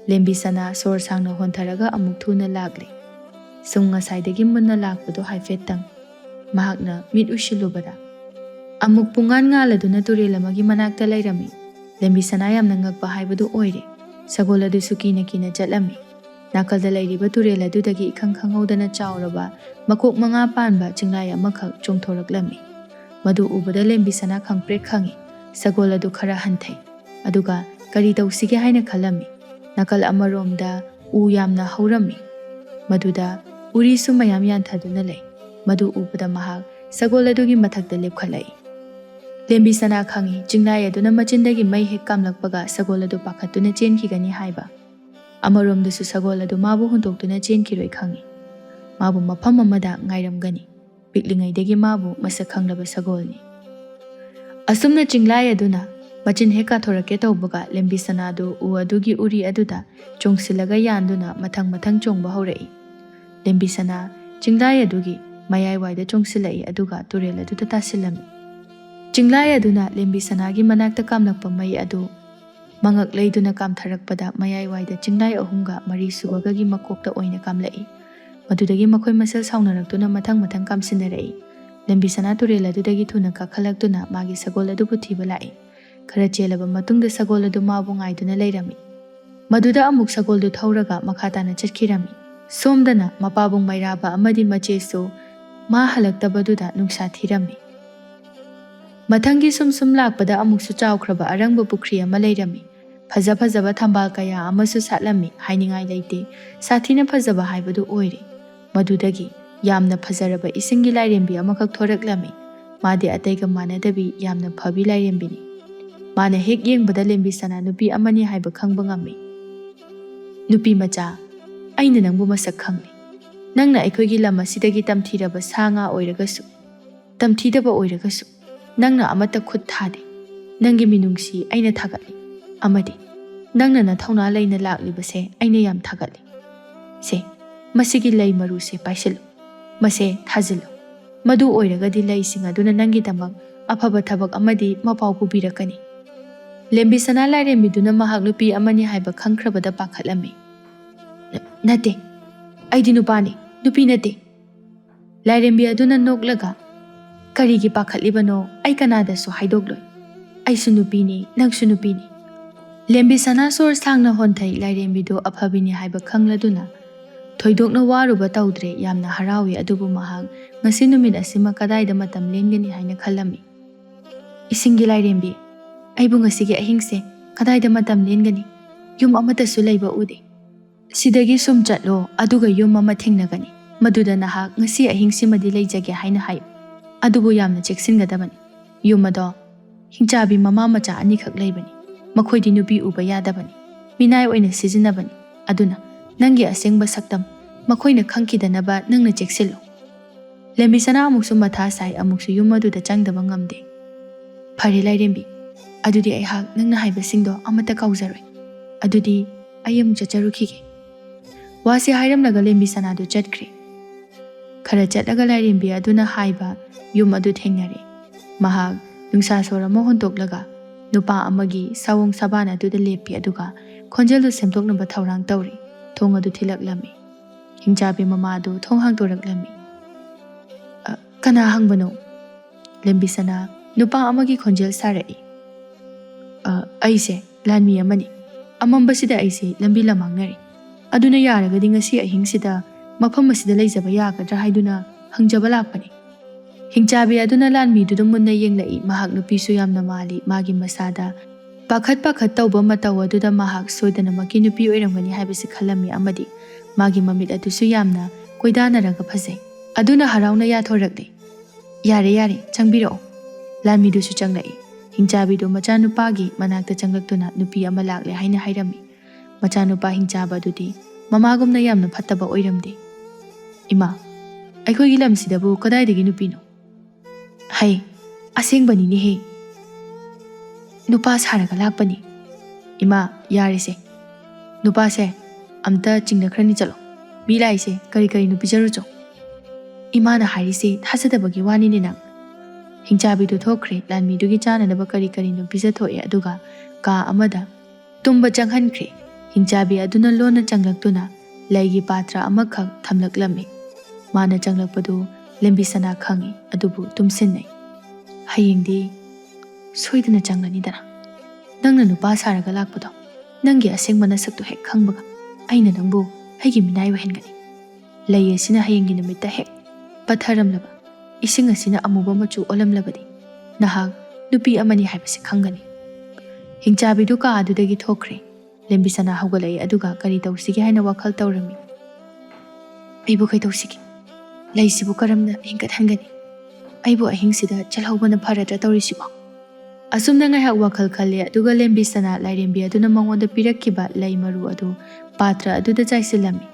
ꯂꯦꯝꯕꯤ ꯁꯅꯥ ꯁꯣꯔ ꯁꯥꯡꯅ ꯍꯣꯟꯊꯔꯒ ꯑꯃꯨꯛ ꯊꯨꯅ ꯂꯥꯛꯂꯦ꯫ ꯁꯨꯝ ꯉꯁꯥꯏꯗꯒꯤ ꯃꯨꯟꯅ ꯂꯥꯛꯄꯗꯣ ꯍꯥꯏꯐꯦꯠꯇꯪ ꯃꯍꯥꯛꯅ ꯃꯤꯠ ꯎꯏꯁꯤꯜꯂꯨꯕꯗ ꯑꯃꯨꯛ ꯄꯨꯡꯉꯥꯟ ꯉꯥꯜꯂꯗꯨꯅ ꯇꯨꯔꯦꯜ ꯑꯃꯒꯤ ꯃꯅꯥꯛꯇ ꯂꯩꯔꯝꯃꯤ꯫ ꯂꯦꯝꯕꯤ ꯁꯅꯥ ꯌꯥꯝꯅ ꯉꯛꯄ ꯍꯥꯏꯕꯗꯨ ꯑꯣꯏꯔꯦ꯫ ꯁꯒꯣꯜ ꯑꯗꯨꯁꯨ ꯀꯤꯅ ꯆꯠꯂꯝꯃꯤ꯫ ꯅꯥꯀꯜꯗ ꯂꯩꯔꯤꯕ ꯇꯨꯔꯦꯜ ꯑꯗꯨꯗꯒꯤ ꯏꯈꯪ ꯈꯪꯍꯧꯗꯅ ꯆꯥꯎꯔꯕ ꯃꯀꯣꯛ 5 ꯄꯥꯟꯕ ꯆꯤꯡꯂꯥꯏ ꯑꯃꯈꯛ ꯆꯣꯡꯊꯣꯔꯛꯂꯝꯃꯤ꯫ ꯃꯗꯨ ꯎꯕꯗ ꯂꯦꯝꯕꯤ ꯁꯅꯥ ꯈꯪꯄ꯭ꯔꯦꯛ ꯈꯪꯏ꯫ ꯁꯒꯣꯜ ꯑꯗꯨ ꯈꯔ ꯍꯟꯊꯩ ꯑꯗꯨꯒ ꯀꯔꯤ ꯇꯧꯁꯤꯒꯦ ꯍꯥꯏꯅ ꯈꯜꯂꯝꯃꯤ꯫ ꯅꯥꯀꯜ ꯑꯃꯔꯣꯝꯗ ꯎ ꯌꯥꯝꯅ ꯍꯧꯔꯝꯃꯤ, ꯃꯗꯨꯗ ꯎꯔꯤꯁꯨ ꯃꯌꯥꯝ ꯌꯥꯟꯊꯗꯨꯅ ꯂꯩ꯫ ꯃꯗꯨ ꯎꯕꯗ ꯃꯍꯥꯛ ꯁꯒꯣꯜ ꯑꯗꯨꯒꯤ ꯃꯊꯛꯇ ꯂꯦꯞꯈꯠꯂꯛꯏ꯫ ꯂꯦꯝꯕꯤ ꯁꯅꯥ ꯈꯪꯏ ꯆꯤꯡꯂꯥꯏ ꯑꯗꯨꯅ ꯃꯆꯤꯟꯗꯒꯤ ꯃꯩ ꯍꯦꯛ ꯀꯥꯝꯂꯛꯄꯒ ꯁꯒꯣꯜ ꯑꯗꯨ ꯄꯥꯈꯠꯇꯨꯅ ꯆꯦꯟꯈꯤꯒꯅꯤ ꯍꯥꯏꯕ꯫ ꯑꯃꯔꯣꯝꯗꯁꯨ ꯁꯒꯣꯜ ꯑꯗꯨ ꯃꯥꯕꯨ ꯍꯨꯟꯗꯣꯛꯇꯨꯅ ꯆꯦꯟꯈꯤꯔꯣꯏ ꯈꯪꯏ꯫ ꯃꯥꯕꯨ ꯃꯐꯝ ꯑꯃꯗ ꯉꯥꯏꯔꯝꯒꯅꯤ꯫ ꯄꯤꯛꯂꯤꯉꯩꯗꯒꯤ ꯃꯥꯕꯨ ꯃꯁꯛ ꯈꯪꯂꯕ ꯁꯒꯣꯜꯅꯤ꯫ ꯑꯁꯨꯝꯅ ꯆꯤꯡꯂꯥꯏ ꯑꯗꯨꯅ ꯃꯆꯤꯟ ꯍꯦꯛ ꯀꯥꯊꯣꯔꯛꯀꯦ ꯇꯧꯕꯒ ꯂꯦꯝꯕꯤ ꯁꯅꯥꯗꯨ ꯎ ꯑꯗꯨꯒꯤ ꯎꯔꯤ ꯑꯗꯨꯗ ꯆꯣꯡꯁꯤꯜꯂꯒ ꯌꯥꯟꯗꯨꯅ ꯃꯊꯪ ꯆꯣꯡꯕ ꯍꯧꯔꯛꯏ꯫ ꯂꯦꯝꯕꯤ ꯁꯅꯥ ꯆꯤꯡꯂꯥꯏ ꯑꯗꯨꯒꯤ ꯃꯌꯥꯏꯋꯥꯏꯗ ꯆꯣꯡꯁꯤꯜꯂꯛꯏ ꯑꯗꯨꯒ ꯇꯨꯔꯦꯜ ꯑꯗꯨꯗ ꯇꯥꯁꯤꯜꯂꯝꯃꯤ꯫ ꯆꯤꯡꯂꯥꯏ ꯑꯗꯨꯅ ꯂꯦꯝꯕꯤ ꯁꯅꯥꯒꯤ ꯃꯅꯥꯛꯇ ꯀꯥꯝꯂꯛꯄ ꯃꯩ ꯑꯗꯨ ꯃꯉꯛ ꯂꯩꯗꯨꯅ ꯀꯥꯝꯊꯔꯛꯄꯗ ꯃꯌꯥꯏꯋꯥꯏꯗ ꯆꯤꯡꯂꯥꯏ 3ꯒ 4 ꯁꯨꯕꯒꯒꯤ ꯃꯀꯣꯛꯇ ꯑꯣꯏꯅ ꯀꯥꯝꯂꯛꯏ꯫ ꯃꯗꯨꯗꯒꯤ ꯃꯈꯣꯏ ꯃꯁꯦꯜ ꯁꯥꯎꯅꯔꯛꯇꯨꯅ ꯃꯊꯪ ꯀꯥꯝꯁꯤꯟꯅꯔꯛꯏ꯫ ꯂꯦꯝꯕꯤ ꯁꯅꯥ ꯇꯨꯔꯦꯜ ꯑꯗꯨꯗꯒꯤ ꯊꯨꯅ ꯀꯥꯈꯠꯂꯛꯇꯨꯅ ꯃꯥꯒꯤ ꯁꯒꯣꯜ ꯑꯗꯨꯕꯨ ꯊꯤꯕ ꯂꯥꯛꯏ꯫ ꯈꯔ ꯆꯦꯜꯂꯕ ꯃꯇꯨꯡꯗ ꯁꯒꯣꯜ ꯑꯗꯨ ꯃꯥꯕꯨ ꯉꯥꯏꯗꯨꯅ ꯂꯩꯔꯝꯃꯤ꯫ ꯃꯗꯨꯗ ꯑꯃꯨꯛ ꯁꯒꯣꯜꯗꯨ ꯊꯧꯔꯒ ꯃꯈꯥ ꯇꯥꯅ ꯆꯠꯈꯤꯔꯝꯃꯤ꯫ ꯁꯣꯝꯗꯅ ꯃꯄꯥꯕꯨꯡ ꯃꯩꯔꯥꯕ ꯑꯃꯗꯤ ꯃꯆꯦꯁꯨ ꯃꯥ ꯍꯜꯂꯛꯇꯕꯗꯨꯗ ꯅꯨꯡꯁꯥ ꯊꯤꯔꯝꯃꯤ꯫ ꯃꯊꯪꯒꯤ ꯁꯨꯝ ꯂꯥꯛꯄꯗ ꯑꯃꯨꯛꯁꯨ ꯆꯥꯎꯈ꯭ꯔꯕ ꯑꯔꯪꯕ ꯄꯨꯈ꯭ꯔꯤ ꯑꯃ ꯂꯩꯔꯝꯃꯤ꯫ ꯐꯖꯕ ꯊꯝꯕꯥꯜ ꯀꯌꯥ ꯑꯃꯁꯨ ꯁꯥꯠꯂꯝꯃꯤ꯫ ꯍꯥꯏꯅꯤꯡꯉꯥꯏ ꯂꯩꯇꯦ, ꯁꯥꯊꯤꯅ ꯐꯖꯕ ꯍꯥꯏꯕꯗꯨ ꯑꯣꯏꯔꯦ꯫ ꯃꯗꯨꯗꯒꯤ ꯌꯥꯝꯅ ꯐꯖꯔꯕ ꯏꯁꯤꯡꯒꯤ ꯂꯥꯏꯔꯦꯝꯕꯤ ꯑꯃꯈꯛ ꯊꯣꯔꯛꯂꯝꯃꯤ꯫ ꯃꯥꯗꯤ ꯑꯇꯩꯒ ꯃꯥꯟꯅꯗꯕꯤ ꯌꯥꯝꯅ ꯐꯕꯤ ꯂꯥꯏꯔꯦꯝꯕꯤꯅꯤ꯫ ꯃꯥꯅ ꯍꯦꯛ ꯌꯦꯡꯕꯗ ꯂꯦꯝꯕꯤ ꯁꯅꯥ ꯅꯨꯄꯤ ꯑꯃꯅꯤ ꯍꯥꯏꯕ ꯈꯪꯕ ꯉꯝꯃꯤ꯫ ꯅꯨꯄꯤ ꯃꯆꯥ, ꯑꯩꯅ ꯅꯪꯕꯨ ꯃꯁꯛ ꯈꯪꯂꯤ꯫ ꯅꯪꯅ ꯑꯩꯈꯣꯏꯒꯤ ꯂꯝ ꯑꯁꯤꯗꯒꯤ ꯇꯝꯊꯤꯔꯕ ꯁꯥ ꯉꯥ ꯑꯣꯏꯔꯒꯁꯨ, ꯇꯝꯊꯤꯗꯕ ꯑꯣꯏꯔꯒꯁꯨ ꯅꯪꯅ ꯑꯃꯠꯇ ꯈꯨꯠ ꯊꯥꯗꯦ꯫ ꯅꯪꯒꯤ ꯃꯤꯅꯨꯡꯁꯤ ꯑꯩꯅ ꯊꯥꯒꯠꯂꯤ, ꯑꯃꯗꯤ ꯅꯪꯅ ꯅꯊꯧꯅꯥ ꯂꯩꯅ ꯂꯥꯛꯂꯤꯕꯁꯦ ꯑꯩꯅ ꯌꯥꯝ ꯊꯥꯒꯠꯂꯤ꯫ ꯁꯦ, ꯃꯁꯤꯒꯤ ꯂꯩ ꯃꯔꯨꯁꯦ ꯄꯥꯏꯁꯤꯜꯂꯨ, ꯃꯁꯦ ꯊꯥꯖꯤꯜꯂꯨ, ꯃꯗꯨ ꯑꯣꯏꯔꯒꯗꯤ ꯂꯩꯁꯤꯡ ꯑꯗꯨꯅ ꯅꯪꯒꯤꯗꯃꯛ ꯑꯐꯕ ꯊꯕꯛ ꯑꯃꯗꯤ ꯃꯄꯥꯎ ꯄꯨꯕꯤꯔꯛꯀꯅꯤ꯫ ꯂꯦꯝꯕꯤꯁꯅꯥ ꯂꯥꯏꯔꯦꯝꯕꯤꯗꯨꯅ ꯃꯍꯥꯛ ꯅꯨꯄꯤ ꯑꯃꯅꯤ ꯍꯥꯏꯕ ꯈꯪꯈ꯭ꯔꯕꯗ ꯄꯥꯈꯠꯂꯝꯃꯤ꯫ ꯅꯠꯇꯦ, ꯑꯩꯗꯤ ꯅꯨꯄꯥꯅꯤ, ꯅꯨꯄꯤ ꯅꯠꯇꯦ꯫ ꯂꯥꯏꯔꯦꯝꯕꯤ ꯑꯗꯨꯅ ꯅꯣꯛꯂꯒ, ꯀꯔꯤꯒꯤ ꯄꯥꯈꯠꯂꯤꯕꯅꯣ? ꯑꯩ ꯀꯅꯥꯗꯁꯨ ꯍꯥꯏꯗꯣꯛꯂꯣꯏ꯫ ꯑꯩꯁꯨ ꯅꯨꯄꯤꯅꯤ, ꯅꯪꯁꯨ ꯅꯨꯄꯤꯅꯤ꯫ ꯂꯦꯝꯕꯤꯁꯅꯥ ꯁꯣꯔ ꯁꯥꯡꯅ ꯍꯣꯟꯊꯩ꯫ ꯂꯥꯏꯔꯦꯝꯕꯤꯗꯨ ꯑꯐꯕꯤꯅꯤ ꯍꯥꯏꯕ ꯈꯪꯂꯗꯨꯅ ꯊꯣꯏꯗꯣꯛꯅ ꯋꯥꯔꯨꯕ ꯇꯧꯗ꯭ꯔꯦ, ꯌꯥꯝꯅ ꯍꯔꯥꯎꯏ꯫ ꯑꯗꯨꯕꯨ ꯃꯍꯥꯛ ꯉꯁꯤ ꯅꯨꯃꯤꯠ ꯑꯁꯤꯃ ꯀꯗꯥꯏꯗ ꯃꯇꯝ ꯂꯦꯟꯒꯅꯤ ꯍꯥꯏꯅ ꯈꯜꯂꯝꯃꯤ꯫ ꯏꯁꯤꯡꯒꯤ ꯂꯥꯏꯔꯦꯝꯕꯤ, ꯑꯩꯕꯨ ꯉꯁꯤꯒꯤ ꯑꯍꯤꯡꯁꯦ ꯀꯗꯥꯏꯗ ꯃꯇꯝ ꯂꯦꯟꯒꯅꯤ? ꯌꯨꯝ ꯑꯃꯠꯇꯁꯨ ꯂꯩꯕ ꯎꯗꯦ꯫ ꯁꯤꯗꯒꯤ ꯁꯨꯝ ꯆꯠꯂꯣ, ꯑꯗꯨꯒ ꯌꯨꯝ ꯑꯃ ꯊꯦꯡꯅꯒꯅꯤ꯫ ꯃꯗꯨꯗ ꯅꯍꯥꯛ ꯉꯁꯤ ꯑꯍꯤꯡꯁꯤꯃꯗꯤ ꯂꯩꯖꯒꯦ ꯍꯥꯏꯅ ꯍꯥꯏꯌꯨ꯫ ꯑꯗꯨꯕꯨ ꯌꯥꯝꯅ ꯆꯦꯛꯁꯤꯟꯒꯗꯕꯅꯤ꯫ ꯌꯨꯝ ꯑꯗꯣ ꯍꯤꯡꯆꯥꯕꯤ ꯃꯃꯥ ꯃꯆꯥ ꯑꯅꯤꯈꯛ ꯂꯩꯕꯅꯤ꯫ ꯃꯈꯣꯏꯗꯤ ꯅꯨꯄꯤ ꯎꯕ ꯌꯥꯗꯕꯅꯤ, ꯃꯤꯅꯥꯏ ꯑꯣꯏꯅ ꯁꯤꯖꯤꯟꯅꯕꯅꯤ꯫ ꯑꯗꯨꯅ ꯅꯪꯒꯤ ꯑꯁꯦꯡꯕ ꯁꯛꯇꯝ ꯃꯈꯣꯏꯅ ꯈꯪꯈꯤꯗꯅꯕ ꯅꯪꯅ ꯆꯦꯛꯁꯤꯜꯂꯨ꯫ ꯂꯦꯝꯕꯤꯁꯅꯥ ꯑꯃꯨꯛꯁꯨ ꯃꯊꯥ ꯁꯥই, ꯑꯃꯨꯛꯁꯨ ꯌꯨꯝ ꯑꯗꯨꯗ ꯆꯪꯗꯕ ꯉꯝꯗꯦ꯫ ꯐꯔꯦ ꯂꯥꯏꯔꯦꯝꯕꯤ, ꯑꯗꯨꯗꯤ ꯑꯩꯍꯥꯛ ꯅꯪꯅ ꯍꯥꯏꯕꯁꯤꯡꯗꯣ ꯑꯃꯠꯇ ꯀꯥꯎꯖꯔꯣꯏ꯫ ꯑꯗꯨꯗꯤ ꯑꯩ ꯑꯃꯨꯛ ꯆꯠꯆꯔꯨꯈꯤꯒꯦ꯫ ꯋꯥꯁꯤ ꯍꯥꯏꯔꯝꯂꯒ ꯂꯦꯝꯕꯤꯁꯅꯥꯗꯨ ꯆꯠꯈ꯭ꯔꯦ꯫ ꯈꯔ ꯆꯠꯂꯒ ꯂꯥꯏꯔꯦꯝꯕꯤ ꯑꯗꯨꯅ ꯍꯥꯏꯕ ꯌꯨꯝ ꯑꯗꯨ ꯊꯦꯡꯅꯔꯦ꯫ ꯃꯍꯥꯛ ꯅꯨꯡꯁꯥ ꯁꯣꯔ ꯑꯃ ꯍꯣꯟꯇꯣꯛꯂꯒ ꯅꯨꯄꯥ ꯑꯃꯒꯤ ꯁꯥꯋꯣꯡ ꯁꯥꯕꯥꯟ ꯑꯗꯨꯗ ꯂꯦꯞꯄꯤ, ꯑꯗꯨꯒ ꯈꯣꯟꯖꯦꯜꯗꯨ ꯁꯦꯝꯗꯣꯛꯅꯕ ꯊꯧꯔꯥꯡ ꯇꯧꯔꯤ꯫ ꯊꯣꯡ ꯑꯗꯨ ꯊꯤꯜꯂꯛꯂꯝꯃꯤ꯫ ꯍꯤꯡꯆꯥꯕꯤ ꯃꯃꯥ ꯑꯗꯨ ꯊꯣꯡ ꯍꯥꯡꯗꯣꯔꯛꯂꯝꯃꯤ꯫ ꯀꯅꯥ ꯍꯪꯕꯅꯣ? ꯂꯦꯝꯕꯤꯁꯅꯥ ꯅꯨꯄꯥ ꯑꯃꯒꯤ ꯈꯣꯟꯖꯦꯜ ꯁꯥꯔꯛꯏ꯫ ꯑꯩꯁꯦ ꯂꯥꯟꯃꯤ ꯑꯃꯅꯤ꯫ ꯑꯃꯝꯕꯁꯤꯗ ꯑꯩꯁꯦ ꯂꯝꯕꯤ ꯂꯝꯃꯥꯡꯅꯔꯤ꯫ ꯑꯗꯨꯅ ꯌꯥꯔꯒꯗꯤ ꯉꯁꯤ ꯑꯍꯤꯡꯁꯤꯗ ꯃꯐꯝ ꯑꯁꯤꯗ ꯂꯩꯖꯕ ꯌꯥꯒꯗ꯭ꯔꯥ ꯍꯥꯏꯗꯨꯅ ꯍꯪꯖꯕ ꯂꯥꯛꯄꯅꯤ꯫ ꯍꯤꯡꯆꯥꯕꯤ ꯑꯗꯨꯅ ꯂꯥꯟꯃꯤꯗꯨꯗ ꯃꯨꯟꯅ ꯌꯦꯡꯂꯛꯏ꯫ ꯃꯍꯥꯛ ꯅꯨꯄꯤꯁꯨ ꯌꯥꯝꯅ ꯃꯥꯜꯂꯤ꯫ ꯃꯥꯒꯤ ꯃꯁꯥꯗ ꯄꯥꯈꯠ ꯇꯧꯕ ꯃꯇꯧ ꯑꯗꯨꯗ ꯃꯍꯥꯛ ꯁꯣꯏꯗꯅꯃꯛꯀꯤ ꯅꯨꯄꯤ ꯑꯣꯏꯔꯝꯒꯅꯤ ꯍꯥꯏꯕꯁꯤ ꯈꯜꯂꯝꯃꯤ꯫ ꯑꯃꯗꯤ ꯃꯥꯒꯤ ꯃꯃꯤꯠ ꯑꯗꯨꯁꯨ ꯌꯥꯝꯅ ꯀꯣꯏꯗꯥꯅꯔꯒ ꯐꯖꯩ꯫ ꯑꯗꯨꯅ ꯍꯔꯥꯎꯅ ꯌꯥꯊꯣꯔꯛꯂꯦ꯫ ꯌꯥꯔꯦ ꯌꯥꯔꯦ, ꯆꯪꯕꯤꯔꯛꯑꯣ꯫ ꯂꯥꯟꯃꯤꯗꯨꯁꯨ ꯆꯪꯂꯛꯏ꯫ ꯍꯤꯡꯆꯥꯕꯤꯗꯨ ꯃꯆꯥꯅꯨꯄꯥꯒꯤ ꯃꯅꯥꯛꯇ ꯆꯪꯂꯛꯇꯨꯅ ꯅꯨꯄꯤ ꯑꯃ ꯂꯥꯛꯂꯦ ꯍꯥꯏꯅ ꯍꯥꯏꯔꯝꯃꯤ꯫ ꯃꯆꯥꯅꯨꯄꯥ ꯍꯤꯡꯆꯥꯕ ꯑꯗꯨꯗꯤ ꯃꯃꯥꯒꯨꯝꯅ ꯌꯥꯝꯅ ꯐꯠꯇꯕ ꯑꯣꯏꯔꯝꯗꯦ꯫ ꯏꯃꯥ, ꯑꯩꯈꯣꯏꯒꯤ ꯂꯝꯁꯤꯗꯕꯨ ꯀꯗꯥꯏꯗꯒꯤ ꯅꯨꯄꯤꯅꯣ? ꯍꯩ, ꯑꯁꯦꯡꯕꯅꯤꯅꯦꯍꯦ, ꯅꯨꯄꯥ ꯁꯥꯔꯒ ꯂꯥꯛꯄꯅꯤ꯫ ꯏꯃꯥ, ꯌꯥꯔꯦꯁꯦ, ꯅꯨꯄꯥꯁꯦ ꯑꯝꯇ ꯆꯤꯡꯅꯈ꯭ꯔꯅꯤ, ꯆꯠꯂꯣ꯫ ꯃꯤ ꯂꯥꯛꯏꯁꯦ ꯀꯔꯤ ꯀꯔꯤꯅꯣ ꯄꯤꯖꯔꯨꯆꯣ꯫ ꯏꯃꯥꯅ ꯍꯥꯏꯔꯤꯁꯦ ꯊꯥꯖꯗꯕꯒꯤ ꯋꯥꯅꯤꯅꯦ ꯅꯪ꯫ ꯍꯤꯡꯆꯥꯕꯤꯗꯨ ꯊꯣꯛꯈ꯭ꯔꯦ꯫ ꯂꯥꯟꯃꯤꯗꯨꯒꯤ ꯆꯥꯅꯅꯕ ꯀꯔꯤ ꯀꯔꯤꯅꯣ ꯄꯤꯖꯊꯣꯛꯑꯦ, ꯑꯗꯨꯒ ꯀꯥ ꯑꯃꯗ ꯇꯨꯝꯕ ꯆꯪꯍꯟꯈ꯭ꯔꯦ꯫ ꯍꯤꯡꯆꯥꯕꯤ ꯑꯗꯨꯅ ꯂꯣꯟꯅ ꯆꯪꯂꯛꯇꯨꯅ ꯂꯩꯒꯤ ꯄꯥꯇ꯭ꯔ ꯑꯃꯈꯛ ꯊꯝꯂꯛꯂꯝꯃꯤ꯫ ꯃꯥꯅ ꯆꯪꯂꯛꯄꯗꯨ ꯂꯦꯝꯕꯤꯁꯅꯥ ꯈꯪꯏ, ꯑꯗꯨꯕꯨ ꯇꯨꯝꯁꯤꯟꯅꯩ꯫ ꯍꯌꯦꯡꯗꯤ ꯁꯣꯏꯗꯅ ꯆꯪꯂꯅꯤꯗꯅ꯫ ꯅꯪꯅ ꯅꯨꯄꯥ ꯁꯥꯔꯒ ꯂꯥꯛꯄꯗꯣ, ꯅꯪꯒꯤ ꯑꯁꯦꯡꯕ ꯅꯁꯛꯇꯨ ꯍꯦꯛ ꯈꯪꯕꯒ ꯑꯩꯅ ꯅꯪꯕꯨ ꯑꯩꯒꯤ ꯃꯤꯅꯥꯏ ꯑꯣꯏꯍꯟꯒꯅꯤ꯫ ꯂꯩ ꯑꯁꯤꯅ ꯍꯌꯦꯡꯒꯤ ꯅꯨꯃꯤꯠꯇ ꯍꯦꯛ ꯄꯠꯊꯔꯝꯂꯕ, ꯏꯁꯤꯡ ꯑꯁꯤꯅ ꯑꯃꯨꯕ ꯃꯆꯨ ꯑꯣꯜꯂꯝꯂꯕꯗꯤ ꯅꯍꯥꯛ ꯅꯨꯄꯤ ꯑꯃꯅꯤ ꯍꯥꯏꯕꯁꯤ ꯈꯪꯒꯅꯤ꯫ ꯍꯤꯡꯆꯥꯕꯤꯗꯨ ꯀꯥ ꯑꯗꯨꯗꯒꯤ ꯊꯣꯛꯈ꯭ꯔꯦ꯫ ꯂꯦꯝꯕꯤꯁꯅꯥ ꯍꯧꯒꯠꯂꯛꯏ, ꯑꯗꯨꯒ ꯀꯔꯤ ꯇꯧꯁꯤꯒꯦ ꯍꯥꯏꯅ ꯋꯥꯈꯜ ꯇꯧꯔꯝꯃꯤ꯫ ꯑꯩꯕꯨ ꯀꯩꯗꯧꯁꯤꯒꯦ? ꯂꯩꯁꯤꯕꯨ ꯀꯔꯝꯅ ꯍꯤꯡꯒꯠꯍꯟꯒꯅꯤ? ꯑꯩꯕꯨ ꯑꯍꯤꯡꯁꯤꯗ ꯆꯠꯍꯧꯕꯅ ꯐꯔꯗ꯭ꯔꯥ ꯇꯧꯔꯤꯁꯤꯕꯣ? ꯑꯁꯨꯝꯅ ꯉꯥꯏꯍꯥꯛ ꯋꯥꯈꯜ ꯈꯜꯂꯦ, ꯑꯗꯨꯒ ꯂꯦꯝꯕꯤꯁꯅꯥ ꯂꯥꯏꯔꯦꯝꯕꯤ ꯑꯗꯨꯅ ꯃꯉꯣꯟꯗ ꯄꯤꯔꯛꯈꯤꯕ ꯂꯩ ꯃꯔꯨ ꯑꯗꯨ ꯄꯥꯇ꯭ꯔ ꯑꯗꯨꯗ ꯆꯥꯏꯁꯤꯜꯂꯝꯃꯤ꯫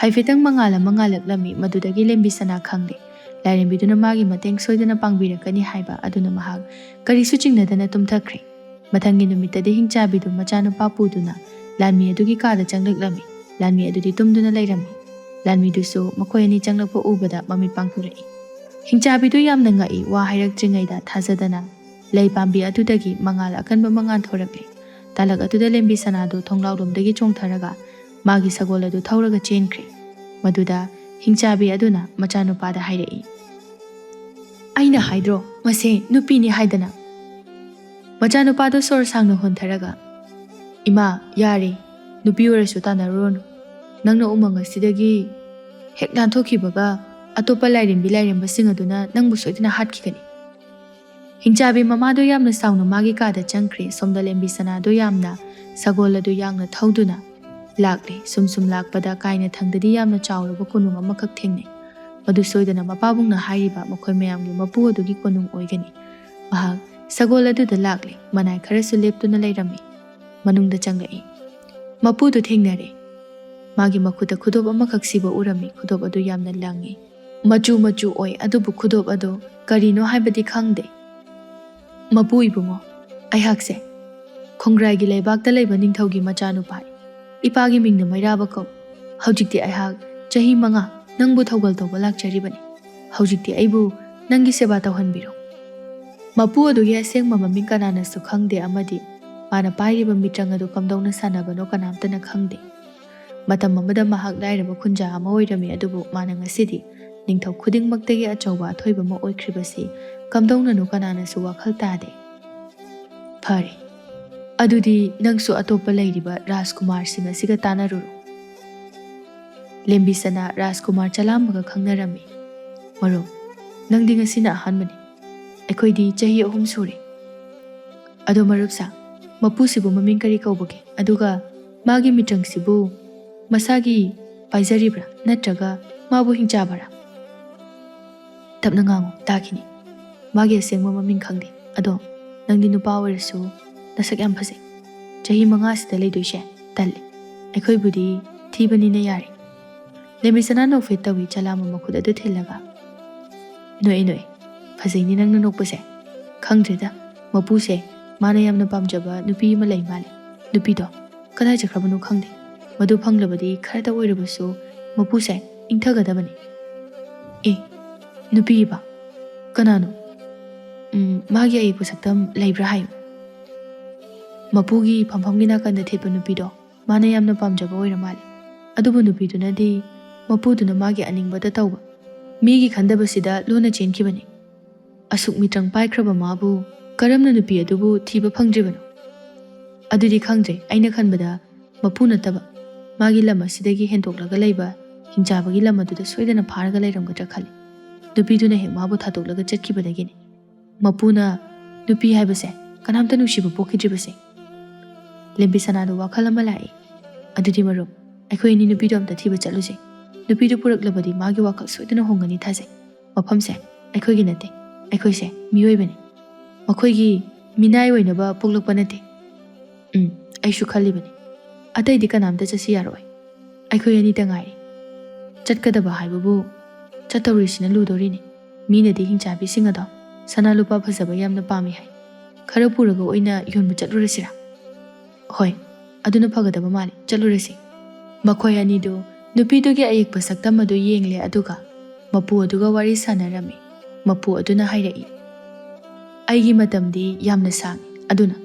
ꯍꯥꯏꯐꯦꯠꯇꯪ ꯃꯉꯥꯜ ꯑꯃ ꯉꯥꯜꯂꯛꯂꯝꯃꯤ꯫ ꯃꯗꯨꯗꯒꯤ ꯂꯦꯝꯕꯤꯁꯅꯥ ꯈꯪꯂꯦ ꯂꯥꯏꯔꯦꯝꯕꯤꯗꯨꯅ ꯃꯥꯒꯤ ꯃꯇꯦꯡ ꯁꯣꯏꯗꯅ ꯄꯥꯡꯕꯤꯔꯛꯀꯅꯤ ꯍꯥꯏꯕ꯫ ꯑꯗꯨꯅ ꯃꯍꯥꯛ ꯀꯔꯤꯁꯨ ꯆꯤꯡꯅꯗꯅ ꯇꯨꯝꯊꯈ꯭ꯔꯦ꯫ ꯃꯊꯪꯒꯤ ꯅꯨꯃꯤꯠꯇꯗꯤ ꯍꯤꯡꯆꯥꯕꯤꯗꯨ ꯃꯆꯥꯅꯨꯄꯥ ꯄꯨꯗꯨꯅ ꯂꯥꯟꯃꯤ ꯑꯗꯨꯒꯤ ꯀꯥꯗ ꯆꯪꯂꯛꯂꯝꯃꯤ꯫ ꯂꯥꯟꯃꯤ ꯑꯗꯨꯗꯤ ꯇꯨꯝꯗꯨꯅ ꯂꯩꯔꯝꯃꯤ꯫ ꯂꯥꯟꯃꯤꯗꯨꯁꯨ ꯃꯈꯣꯏ ꯑꯅꯤ ꯆꯪꯂꯛꯄ ꯎꯕꯗ ꯃꯃꯤꯠ ꯄꯥꯡꯊꯣꯔꯛꯏ꯫ ꯍꯤꯡꯆꯥꯕꯤꯗꯨ ꯌꯥꯝꯅ ꯉꯛꯏ꯫ ꯋꯥ ꯍꯥꯏꯔꯛꯇ꯭ꯔꯤꯉꯩꯗ ꯊꯥꯖꯗꯅ ꯂꯩ ꯄꯥꯝꯕꯤ ꯑꯗꯨꯗꯒꯤ ꯃꯉꯥꯜ ꯑꯀꯟꯕ ꯃꯉꯥꯜ ꯊꯣꯔꯛꯂꯦ꯫ ꯇꯥꯂꯛ ꯑꯗꯨꯗ ꯂꯦꯝꯕꯤꯁꯅꯥꯗꯨ ꯊꯣꯡꯅꯥꯎꯂꯣꯝꯗꯒꯤ ꯆꯣꯡꯊꯔꯒ ꯃꯥꯒꯤ ꯁꯒꯣꯜ ꯑꯗꯨ ꯊꯧꯔꯒ ꯆꯦꯟꯈ꯭ꯔꯦ꯫ ꯃꯗꯨꯗ ꯍꯤꯡꯆꯥꯕꯤ ꯑꯗꯨꯅ ꯃꯆꯥꯅꯨꯄꯥꯗ ꯍꯥꯏꯔꯛꯏ, ꯑꯩꯅ ꯍꯥꯏꯗ꯭ꯔꯣ ꯃꯁꯦ ꯅꯨꯄꯤꯅꯤ ꯍꯥꯏꯗꯅ꯫ ꯃꯆꯥꯅꯨꯄꯥꯗꯨ ꯁꯣꯔ ꯁꯥꯡꯅ ꯍꯣꯟꯊꯔꯒ, ꯏꯃꯥ, ꯌꯥꯔꯦ, ꯅꯨꯄꯤ ꯑꯣꯏꯔꯁꯨ ꯇꯥꯟꯅꯔꯨꯔꯅꯨ꯫ ꯅꯪꯅ ꯎꯃꯪ ꯑꯁꯤꯗꯒꯤ ꯍꯦꯛ ꯂꯥꯟꯊꯣꯛꯈꯤꯕꯒ ꯑꯇꯣꯞꯄ ꯂꯥꯏꯔꯦꯝꯕꯁꯤꯡ ꯑꯗꯨꯅ ꯅꯪꯕꯨ ꯁꯣꯏꯗꯅ ꯍꯥꯠꯈꯤꯒꯅꯤ꯫ ꯍꯤꯡꯆꯥꯕꯤ ꯃꯃꯥꯗꯨ ꯌꯥꯝꯅ ꯁꯥꯎꯅ ꯃꯥꯒꯤ ꯀꯥꯗ ꯆꯪꯈ꯭ꯔꯦ꯫ ꯁꯣꯝꯗ ꯂꯦꯝꯕꯤꯁꯅꯥꯗꯨ ꯌꯥꯝꯅ ꯁꯒꯣꯜ ꯑꯗꯨ ꯌꯥꯡꯅ ꯊꯧꯗꯨꯅ ꯂꯥꯛꯂꯦ꯫ ꯁꯨꯝ ꯂꯥꯛꯄꯗ ꯀꯥꯏꯅꯊꯪꯗꯗꯤ ꯌꯥꯝꯅ ꯆꯥꯎꯔꯕ ꯀꯣꯅꯨꯡ ꯑꯃꯈꯛ ꯊꯦꯡꯅꯩ꯫ ꯃꯗꯨ ꯁꯣꯏꯗꯅ ꯃꯄꯥꯕꯨꯡꯅ ꯍꯥꯏꯔꯤꯕ ꯃꯈꯣꯏ ꯃꯌꯥꯝꯒꯤ ꯃꯄꯨ ꯑꯗꯨꯒꯤ ꯀꯣꯅꯨꯡ ꯑꯣꯏꯒꯅꯤ꯫ ꯃꯍꯥꯛ ꯁꯒꯣꯜ ꯑꯗꯨꯗ ꯂꯥꯛꯂꯦ꯫ ꯃꯅꯥꯏ ꯈꯔꯁꯨ ꯂꯦꯞꯇꯨꯅ ꯂꯩꯔꯝꯃꯤ꯫ ꯃꯅꯨꯡꯗ ꯆꯪꯂꯛꯏ꯫ ꯃꯄꯨꯗꯨ ꯊꯦꯡꯅꯔꯦ꯫ ꯃꯥꯒꯤ ꯃꯈꯨꯠꯇ ꯈꯨꯗꯣꯞ ꯑꯃꯈꯛ ꯁꯤꯕ ꯎꯔꯝꯃꯤ꯫ ꯈꯨꯗꯣꯞ ꯑꯗꯨ ꯌꯥꯝꯅ ꯂꯪꯉꯤ, ꯃꯆꯨ ꯑꯣꯏ, ꯑꯗꯨꯕꯨ ꯈꯨꯗꯣꯞ ꯑꯗꯨ ꯀꯔꯤꯅꯣ ꯍꯥꯏꯕꯗꯤ ꯈꯪꯗꯦ꯫ ꯃꯄꯨ ꯏꯕꯨꯡꯉꯣ, ꯑꯩꯍꯥꯛꯁꯦ ꯈꯣꯡꯒ꯭ꯔꯥꯏꯒꯤ ꯂꯩꯕꯥꯛꯇ ꯂꯩꯕ ꯅꯤꯡꯊꯧꯒꯤ ꯃꯆꯥꯅꯨꯄꯥꯅꯤ꯫ ꯏꯄꯥꯒꯤ ꯃꯤꯡꯅ ꯃꯩꯔꯥꯕ ꯀꯧ꯫ ꯍꯧꯖꯤꯛꯇꯤ ꯑꯩꯍꯥꯛ ꯆꯍꯤ 5 ꯅꯪꯕꯨ ꯊꯧꯒꯜ ꯇꯧꯕ ꯂꯥꯛꯆꯔꯤꯕꯅꯤ ꯍꯧꯖꯤꯛꯇꯤ ꯑꯩꯕꯨ ꯅꯪꯒꯤ ꯁꯦꯕꯥ ꯇꯧꯍꯟꯕꯤꯔꯣ ꯃꯄꯨ ꯑꯗꯨꯒꯤ ꯑꯁꯦꯡꯕ ꯃꯃꯤꯡ ꯀꯅꯥꯅꯁꯨ ꯈꯪꯗꯦ ꯑꯃꯗꯤ ꯃꯥꯅ ꯄꯥꯏꯔꯤꯕ ꯃꯤꯇ꯭ꯔꯪ ꯑꯗꯨ ꯀꯝꯗꯧꯅ ꯁꯥꯟꯅꯕꯅꯣ ꯀꯅꯥꯝꯇꯅ ꯈꯪꯗꯦ ꯃꯇꯝ ꯑꯃꯗ ꯃꯍꯥꯛ ꯂꯥꯏꯔꯕ ꯈꯨꯟꯖꯥ ꯑꯃ ꯑꯣꯏꯔꯝꯃꯤ ꯑꯗꯨꯕꯨ ꯃꯥꯅ ꯉꯁꯤꯗꯤ ꯅꯤꯡꯊꯧ ꯈꯨꯗꯤꯡꯃꯛꯇꯒꯤ ꯑꯆꯧꯕ ꯑꯊꯣꯏꯕ ꯑꯃ ꯑꯣꯏꯈ꯭ꯔꯤꯕꯁꯤ ꯀꯝꯗꯧꯅꯅꯣ ꯀꯅꯥꯅꯁꯨ ꯋꯥꯈꯜ ꯇꯥꯗꯦ ꯐꯔꯦ ꯑꯗꯨꯗꯤ ꯅꯪꯁꯨ ꯑꯇꯣꯞꯄ ꯂꯩꯔꯤꯕ ꯔꯥꯖꯀꯨꯃꯥꯔꯁꯤꯡ ꯑꯁꯤꯒ ꯇꯥꯟꯅꯔꯨꯔꯣ ꯂꯦꯝꯕꯤꯁꯅꯥ ꯔꯥꯖꯀꯨꯃꯥꯔ ꯆꯂꯥꯝꯕꯒ ꯈꯪꯅꯔꯝꯃꯤ ꯃꯔꯨꯞ ꯅꯪꯗꯤ ꯉꯁꯤꯅ ꯑꯍꯥꯟꯕꯅꯤ ꯑꯩꯈꯣꯏꯗꯤ ꯆꯍꯤ 3 ꯁꯨꯔꯦ ꯑꯗꯣ ꯃꯔꯨꯞꯁꯥ ꯃꯄꯨꯁꯤꯕꯨ ꯃꯃꯤꯡ ꯀꯔꯤ ꯀꯧꯕꯒꯦ ꯑꯗꯨꯒ ꯃꯥꯒꯤ ꯃꯤꯇ꯭ꯔꯪꯁꯤꯕꯨ ꯃꯁꯥꯒꯤ ꯄꯥꯏꯖꯔꯤꯕ꯭ꯔꯥ ꯅꯠꯇ꯭ꯔꯒ ꯃꯥꯕꯨ ꯍꯤꯡꯆꯥꯕꯔꯥ ꯇꯞꯅ ꯉꯥꯡꯉꯨ ꯇꯥꯈꯤꯅꯤ ꯃꯥꯒꯤ ꯑꯁꯦꯡꯕ ꯃꯃꯤꯡ ꯈꯪꯗꯦ ꯑꯗꯣ ꯅꯪꯗꯤ ꯅꯨꯄꯥ ꯑꯣꯏꯔꯁꯨ ꯅꯁꯛ ꯌꯥꯝ ꯐꯖꯩ ꯆꯍꯤ 5 ꯁꯤꯗ ꯂꯩꯗꯣꯏꯁꯦ ꯇꯜꯂꯦ ꯑꯩꯈꯣꯏꯕꯨꯗꯤ ꯊꯤꯕꯅꯤꯅ ꯌꯥꯔꯦ ꯂꯦꯝꯕꯤꯁꯅꯥ ꯅꯣꯛꯐꯦꯠ ꯇꯧꯏ ꯆꯂꯥꯝꯕ ꯃꯈꯨꯠ ꯑꯗꯨ ꯊꯤꯜꯂꯒ ꯅꯣꯛꯑꯦ ꯐꯖꯩꯅꯤ ꯅꯪꯅ ꯅꯣꯛꯄꯁꯦ ꯈꯪꯗ꯭ꯔꯦꯗ ꯃꯄꯨꯁꯦ ꯃꯥꯅ ꯌꯥꯝꯅ ꯄꯥꯝꯖꯕ ꯅꯨꯄꯤ ꯑꯃ ꯂꯩ ꯃꯥꯜꯂꯦ ꯅꯨꯄꯤꯗꯣ ꯀꯗꯥꯏ ꯆꯠꯈ꯭ꯔꯕꯅꯣ ꯈꯪꯗꯦ ꯃꯗꯨ ꯐꯪꯂꯕꯗꯤ ꯈꯔꯇ ꯑꯣꯏꯔꯕꯁꯨ ꯃꯄꯨꯁꯦ ꯏꯪꯊꯒꯗꯕꯅꯤ ꯑꯦ ꯅꯨꯄꯤꯕ ꯀꯅꯥꯅꯣ ꯃꯥꯒꯤ ꯑꯌꯦꯛꯄ ꯁꯛꯇꯝ ꯂꯩꯕ꯭ꯔꯥ ꯍꯥꯏꯌꯨ ꯃꯄꯨꯒꯤ ꯐꯝꯐꯝꯒꯤ ꯅꯥꯀꯟꯗ ꯊꯦꯠꯄ ꯅꯨꯄꯤꯗꯣ ꯃꯥꯅ ꯌꯥꯝꯅ ꯄꯥꯝꯖꯕ ꯑꯣꯏꯔ ꯃꯥꯜꯂꯦ ꯑꯗꯨꯕꯨ ꯅꯨꯄꯤꯗꯨꯅꯗꯤ ꯃꯄꯨꯗꯨꯅ ꯃꯥꯒꯤ ꯑꯅꯤꯡꯕꯗ ꯇꯧꯕ ꯃꯤꯒꯤ ꯈꯟꯗꯕꯁꯤꯗ ꯂꯣꯟꯅ ꯆꯦꯟꯈꯤꯕꯅꯤ ꯑꯁꯨꯛ ꯃꯤꯇ꯭ꯔꯪ ꯄꯥꯏꯈ꯭ꯔꯕ ꯃꯥꯕꯨ ꯀꯔꯝꯅ ꯅꯨꯄꯤ ꯑꯗꯨꯕꯨ ꯊꯤꯕ ꯐꯪꯗ꯭ꯔꯤꯕꯅꯣ ꯑꯗꯨꯗꯤ ꯈꯪꯗ꯭ꯔꯦ ꯑꯩꯅ ꯈꯟꯕꯗ ꯃꯄꯨ ꯅꯠꯇꯕ ꯃꯥꯒꯤ ꯂꯝ ꯑꯁꯤꯗꯒꯤ ꯍꯦꯟꯗꯣꯛꯂꯒ ꯂꯩꯕ ꯍꯤꯡꯆꯥꯕꯒꯤ ꯂꯝ ꯑꯗꯨꯗ ꯁꯣꯏꯗꯅ ꯐꯥꯔꯒ ꯂꯩꯔꯝꯒꯗ꯭ꯔꯥ ꯈꯜꯂꯤ ꯅꯨꯄꯤꯗꯨꯅ ꯍꯦꯛ ꯃꯥꯕꯨ ꯊꯥꯗꯣꯛꯂꯒ ꯆꯠꯈꯤꯕꯗꯒꯤꯅꯤ ꯃꯄꯨꯅ ꯅꯨꯄꯤ ꯍꯥꯏꯕꯁꯦ ꯀꯅꯥꯝꯇ ꯅꯨꯡꯁꯤꯕ ꯄꯣꯛꯈꯤꯗ꯭ꯔꯤꯕꯁꯦ ꯂꯦꯝꯕꯤꯁꯅꯥꯗ ꯋꯥꯈꯜ ꯑꯃ ꯂꯥꯛꯏ ꯑꯗꯨꯗꯤ ꯃꯔꯨꯞ ꯑꯩꯈꯣꯏ ꯑꯅꯤ ꯅꯨꯄꯤꯗꯣ ꯑꯝꯇ ꯊꯤꯕ ꯆꯠꯂꯨꯁꯦ ꯅꯨꯄꯤꯗꯨ ꯄꯨꯔꯛꯂꯕꯗꯤ ꯃꯥꯒꯤ ꯋꯥꯈꯜ ꯁꯣꯏꯗꯅ ꯍꯣꯡꯒꯅꯤ ꯊꯥꯖꯩ ꯃꯐꯝꯁꯦ ꯑꯩꯈꯣꯏꯒꯤ ꯅꯠꯇꯦ ꯑꯩꯈꯣꯏꯁꯦ ꯃꯤꯑꯣꯏꯕꯅꯤ ꯃꯈꯣꯏꯒꯤ ꯃꯤꯅꯥꯏ ꯑꯣꯏꯅꯕ ꯄꯣꯛꯂꯛꯄ ꯅꯠꯇꯦ ꯑꯩꯁꯨ ꯈꯜꯂꯤꯕꯅꯤ ꯑꯇꯩꯗꯤ ꯀꯅꯥꯝꯇ ꯆꯠꯁꯤ ꯌꯥꯔꯣꯏ ꯑꯩꯈꯣꯏ ꯑꯅꯤꯇ ꯉꯥꯏꯔꯦ ꯆꯠꯀꯗꯕ ꯍꯥꯏꯕꯕꯨ ꯆꯠꯇꯧꯔꯤꯁꯤꯅ ꯂꯨꯗꯧꯔꯤꯅꯤ ꯃꯤꯅꯗꯤ ꯍꯤꯡꯆꯥꯕꯤꯁꯤꯡ ꯑꯗꯣ ꯁꯅꯥ ꯂꯨꯄꯥ ꯐꯖꯕ ꯌꯥꯝꯅ ꯄꯥꯝꯃꯤ ꯍꯥꯏ ꯈꯔ ꯄꯨꯔꯒ ꯑꯣꯏꯅ ꯌꯣꯟꯕ ꯆꯠꯂꯨꯔꯁꯤꯔꯥ ꯍꯣꯏ ꯑꯗꯨꯅ ꯐꯒꯗꯕ ꯃꯥꯜꯂꯤ ꯆꯠꯂꯨꯔꯁꯤ ꯃꯈꯣꯏ ꯑꯅꯤꯗꯨ ꯅꯨꯄꯤꯗꯨꯒꯤ ꯑꯌꯦꯛꯄ ꯁꯛꯇꯝ ꯑꯗꯨ ꯌꯦꯡꯂꯦ ꯑꯗꯨꯒ ꯃꯄꯨ ꯑꯗꯨꯒ ꯋꯥꯔꯤ ꯁꯥꯟꯅꯔꯝꯃꯤ ꯃꯄꯨ ꯑꯗꯨꯅ ꯍꯥꯏꯔꯛꯏ ꯑꯩꯒꯤ ꯃꯇꯝꯗꯤ ꯌꯥꯝꯅ ꯁꯥꯡꯉꯤ ꯑꯗꯨꯅ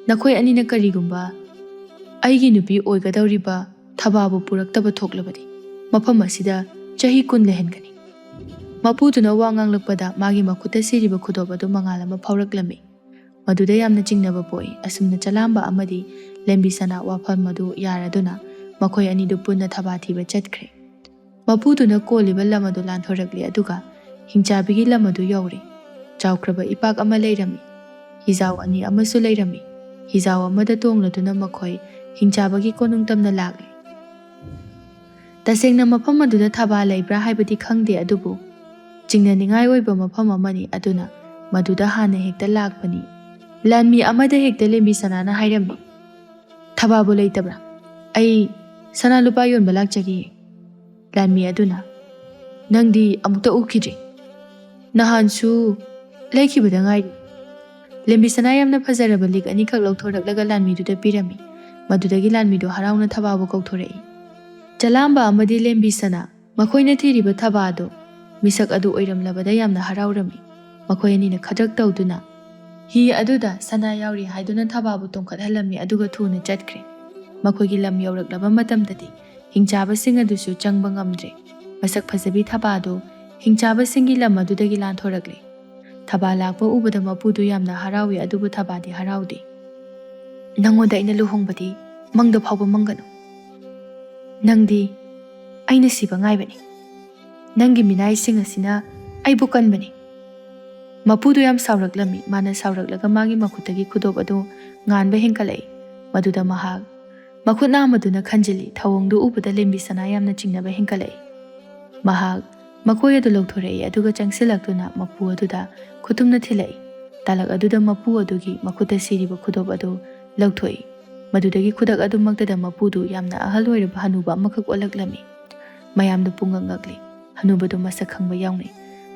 ꯅꯈꯣꯏ ꯑꯅꯤꯅ ꯀꯔꯤꯒꯨꯝꯕ ꯑꯩꯒꯤ ꯅꯨꯄꯤ ꯑꯣꯏꯒꯗꯧꯔꯤꯕ ꯊꯕꯥꯕꯨ ꯄꯨꯔꯛꯇꯕ ꯊꯣꯛꯂꯕꯗꯤ ꯃꯐꯝ ꯑꯁꯤꯗ ꯆꯍꯤ 10 ꯂꯩꯍꯟꯒꯅꯤ ꯃꯄꯨꯗꯨꯅ ꯋꯥ ꯉꯥꯡꯂꯛꯄꯗ ꯃꯥꯒꯤ ꯃꯈꯨꯠꯇ ꯁꯤꯔꯤꯕ ꯈꯨꯗꯣꯞ ꯑꯗꯨ ꯃꯉꯥꯜ ꯑꯃ ꯐꯥꯎꯔꯛꯂꯝꯃꯤ ꯃꯗꯨꯗ ꯌꯥꯝꯅ ꯆꯤꯡꯅꯕ ꯄꯣꯛꯏ ꯑꯁꯨꯝꯅ ꯆꯂꯥꯝꯕ ꯑꯃꯗꯤ ꯂꯦꯝꯕꯤꯁꯅꯥ ꯋꯥꯐꯝ ꯑꯗꯨ ꯌꯥꯔꯗꯨꯅ ꯃꯈꯣꯏ ꯑꯅꯤꯗꯨ ꯄꯨꯟꯅ ꯊꯕꯥ ꯊꯤꯕ ꯆꯠꯈ꯭ꯔꯦ ꯃꯄꯨꯗꯨꯅ ꯀꯣꯜꯂꯤꯕ ꯂꯝ ꯑꯗꯨ ꯂꯥꯟꯊꯣꯔꯛꯂꯦ ꯑꯗꯨꯒ ꯍꯤꯡꯆꯥꯕꯤꯒꯤ ꯂꯝ ꯑꯗꯨ ꯌꯧꯔꯦ ꯆꯥꯎꯈ꯭ꯔꯕ ꯏꯄꯥꯛ ꯑꯃ ꯂꯩꯔꯝꯃꯤ ꯍꯤꯖꯥꯎ 2 ꯑꯃꯁꯨ ꯂꯩꯔꯝꯃꯤ ꯍꯤꯖꯥꯎ ꯑꯃꯗ ꯇꯣꯡꯂꯗꯨꯅ ꯃꯈꯣꯏ ꯍꯤꯡꯆꯥꯕꯒꯤ ꯀꯣꯅꯨꯡ ꯇꯝꯅ ꯂꯥꯛꯂꯦ ꯇꯁꯦꯡꯅ ꯃꯐꯝ ꯑꯗꯨꯗ ꯊꯕꯥ ꯂꯩꯕ꯭ꯔꯥ ꯍꯥꯏꯕꯗꯤ ꯈꯪꯗꯦ ꯑꯗꯨꯕꯨ ꯆꯤꯡꯅꯅꯤꯡꯉꯥꯏ ꯑꯣꯏꯕ ꯃꯐꯝ ꯑꯃꯅꯤ ꯑꯗꯨꯅ ꯃꯗꯨꯗ ꯍꯥꯟꯅ ꯍꯦꯛꯇ ꯂꯥꯛꯄꯅꯤ ꯂꯥꯟꯃꯤ ꯑꯃꯗ ꯍꯦꯛꯇ ꯂꯦꯝꯕꯤꯁꯅꯥꯅ ꯍꯥꯏꯔꯝꯃꯤ ꯊꯕꯥꯕꯨ ꯂꯩꯇꯕ꯭ꯔꯥ ꯑꯩ ꯁꯅꯥ ꯂꯨꯄꯥ ꯌꯣꯟꯕ ꯂꯥꯛꯆꯒꯦ ꯂꯥꯟꯃꯤ ꯑꯗꯨꯅ ꯅꯪꯗꯤ ꯑꯃꯨꯛꯇ ꯎꯈꯤꯗ꯭ꯔꯤ ꯅꯍꯥꯟꯁꯨ ꯂꯩꯈꯤꯕꯗ ꯉꯥꯏꯔꯤ ꯂꯦꯝꯕꯤꯁꯅꯥ ꯌꯥꯝꯅ ꯐꯖꯔꯕ ꯂꯤꯛ 2 ꯈꯛ ꯂꯧꯊꯣꯔꯛꯂꯒ ꯂꯥꯟꯃꯤꯗꯨꯗ ꯄꯤꯔꯝꯃꯤ ꯃꯗꯨꯗꯒꯤ ꯂꯥꯟꯃꯤꯗꯨ ꯍꯔꯥꯎꯅ ꯊꯕꯥꯕꯨ ꯀꯧꯊꯣꯔꯛꯏ ꯆꯂꯥꯝꯕ ꯑꯃꯗꯤ ꯂꯦꯝꯕꯤꯁꯅꯥ ꯃꯈꯣꯏꯅ ꯊꯤꯔꯤꯕ ꯊꯕꯥꯗꯨ ꯃꯤꯁꯛ ꯑꯗꯨ ꯑꯣꯏꯔꯝꯂꯕꯗ ꯌꯥꯝꯅ ꯍꯔꯥꯎꯔꯝꯃꯤ ꯃꯈꯣꯏ ꯑꯅꯤꯅ ꯈꯗ꯭ꯔꯛ ꯇꯧꯗꯨꯅ ꯍꯤ ꯑꯗꯨꯗ ꯁꯅꯥ ꯌꯥꯎꯔꯤ ꯍꯥꯏꯗꯨꯅ ꯊꯕꯥꯕꯨ ꯇꯣꯡꯈꯠꯍꯜꯂꯝꯃꯤ ꯑꯗꯨꯒ ꯊꯨꯅ ꯆꯠꯈ꯭ꯔꯦ ꯃꯈꯣꯏꯒꯤ ꯂꯝ ꯌꯧꯔꯛꯂꯕ ꯃꯇꯝꯗꯗꯤ ꯍꯤꯡꯆꯥꯕꯁꯤꯡ ꯑꯗꯨꯁꯨ ꯆꯪꯕ ꯉꯝꯗ꯭ꯔꯦ ꯃꯁꯛ ꯐꯖꯕꯤ ꯊꯕꯥꯗꯨ ꯍꯤꯡꯆꯥꯕꯁꯤꯡꯒꯤ ꯂꯝ ꯑꯗꯨꯗꯒꯤ ꯂꯥꯟꯊꯣꯔꯛꯂꯦ ꯊꯕꯥ ꯂꯥꯛꯄ ꯎꯕꯗ ꯃꯄꯨꯗꯨ ꯌꯥꯝꯅ ꯍꯔꯥꯎꯏ ꯑꯗꯨꯕꯨ ꯊꯕꯥꯗꯤ ꯍꯔꯥꯎꯗꯦ ꯅꯪꯉꯣꯟꯗ ꯑꯩꯅ ꯂꯨꯍꯣꯡꯕꯗꯤ ꯃꯪꯗ ꯐꯥꯎꯕ ꯃꯪꯒꯅꯨ ꯅꯪꯗꯤ ꯑꯩꯅ ꯁꯤꯕ ꯉꯥꯏꯕꯅꯤ ꯅꯪꯒꯤ ꯃꯤꯅꯥꯏꯁꯤꯡ ꯑꯁꯤꯅ ꯑꯩꯕꯨ ꯀꯟꯕꯅꯤ ꯃꯄꯨꯗꯨ ꯌꯥꯝ ꯁꯥꯎꯔꯛꯂꯝꯃꯤ ꯃꯥꯅ ꯁꯥꯎꯔꯛꯂꯒ ꯃꯥꯒꯤ ꯃꯈꯨꯠꯇꯒꯤ ꯈꯨꯗꯣꯞ ꯑꯗꯨ ꯉꯥꯟꯕ ꯍꯦꯟꯒꯠꯂꯛꯏ ꯃꯗꯨꯗ ꯃꯍꯥꯛ ꯃꯈꯨꯠ ꯅꯥꯝꯃꯗꯨꯅ ꯈꯟꯖꯤꯜꯂꯤ ꯊꯧꯑꯣꯡꯗꯨ ꯎꯕꯗ ꯂꯦꯝꯕꯤꯁꯅꯥ ꯌꯥꯝꯅ ꯆꯤꯡꯅꯕ ꯍꯦꯟꯒꯠꯂꯛꯏ ꯃꯍꯥꯛ ꯃꯈꯣꯏ ꯑꯗꯨ ꯂꯧꯊꯣꯔꯛꯏ ꯑꯗꯨꯒ ꯆꯪꯁꯤꯜꯂꯛꯇꯨꯅ ꯃꯄꯨ ꯑꯗꯨꯗ ꯈꯨꯇꯨꯝꯅ ꯊꯤꯜꯂꯛꯏ ꯇꯥꯂꯛ ꯑꯗꯨꯗ ꯃꯄꯨ ꯑꯗꯨꯒꯤ ꯃꯈꯨꯠꯇ ꯁꯤꯔꯤꯕ ꯈꯨꯗꯣꯞ ꯑꯗꯨ ꯂꯧꯊꯣꯛꯏ ꯃꯗꯨꯗꯒꯤ ꯈꯨꯗꯛ ꯑꯗꯨꯃꯛꯇꯗ ꯃꯄꯨꯗꯨ ꯌꯥꯝꯅ ꯑꯍꯜ ꯑꯣꯏꯔꯕ ꯍꯅꯨꯕ ꯑꯃꯈꯛ ꯑꯣꯜꯂꯛꯂꯝꯃꯤ ꯃꯌꯥꯝꯗꯨ ꯄꯨꯡꯉꯛ ꯉꯛꯂꯤ ꯍꯅꯨꯕꯗꯨ ꯃꯁꯛ ꯈꯪꯕ ꯌꯥꯎꯅꯩ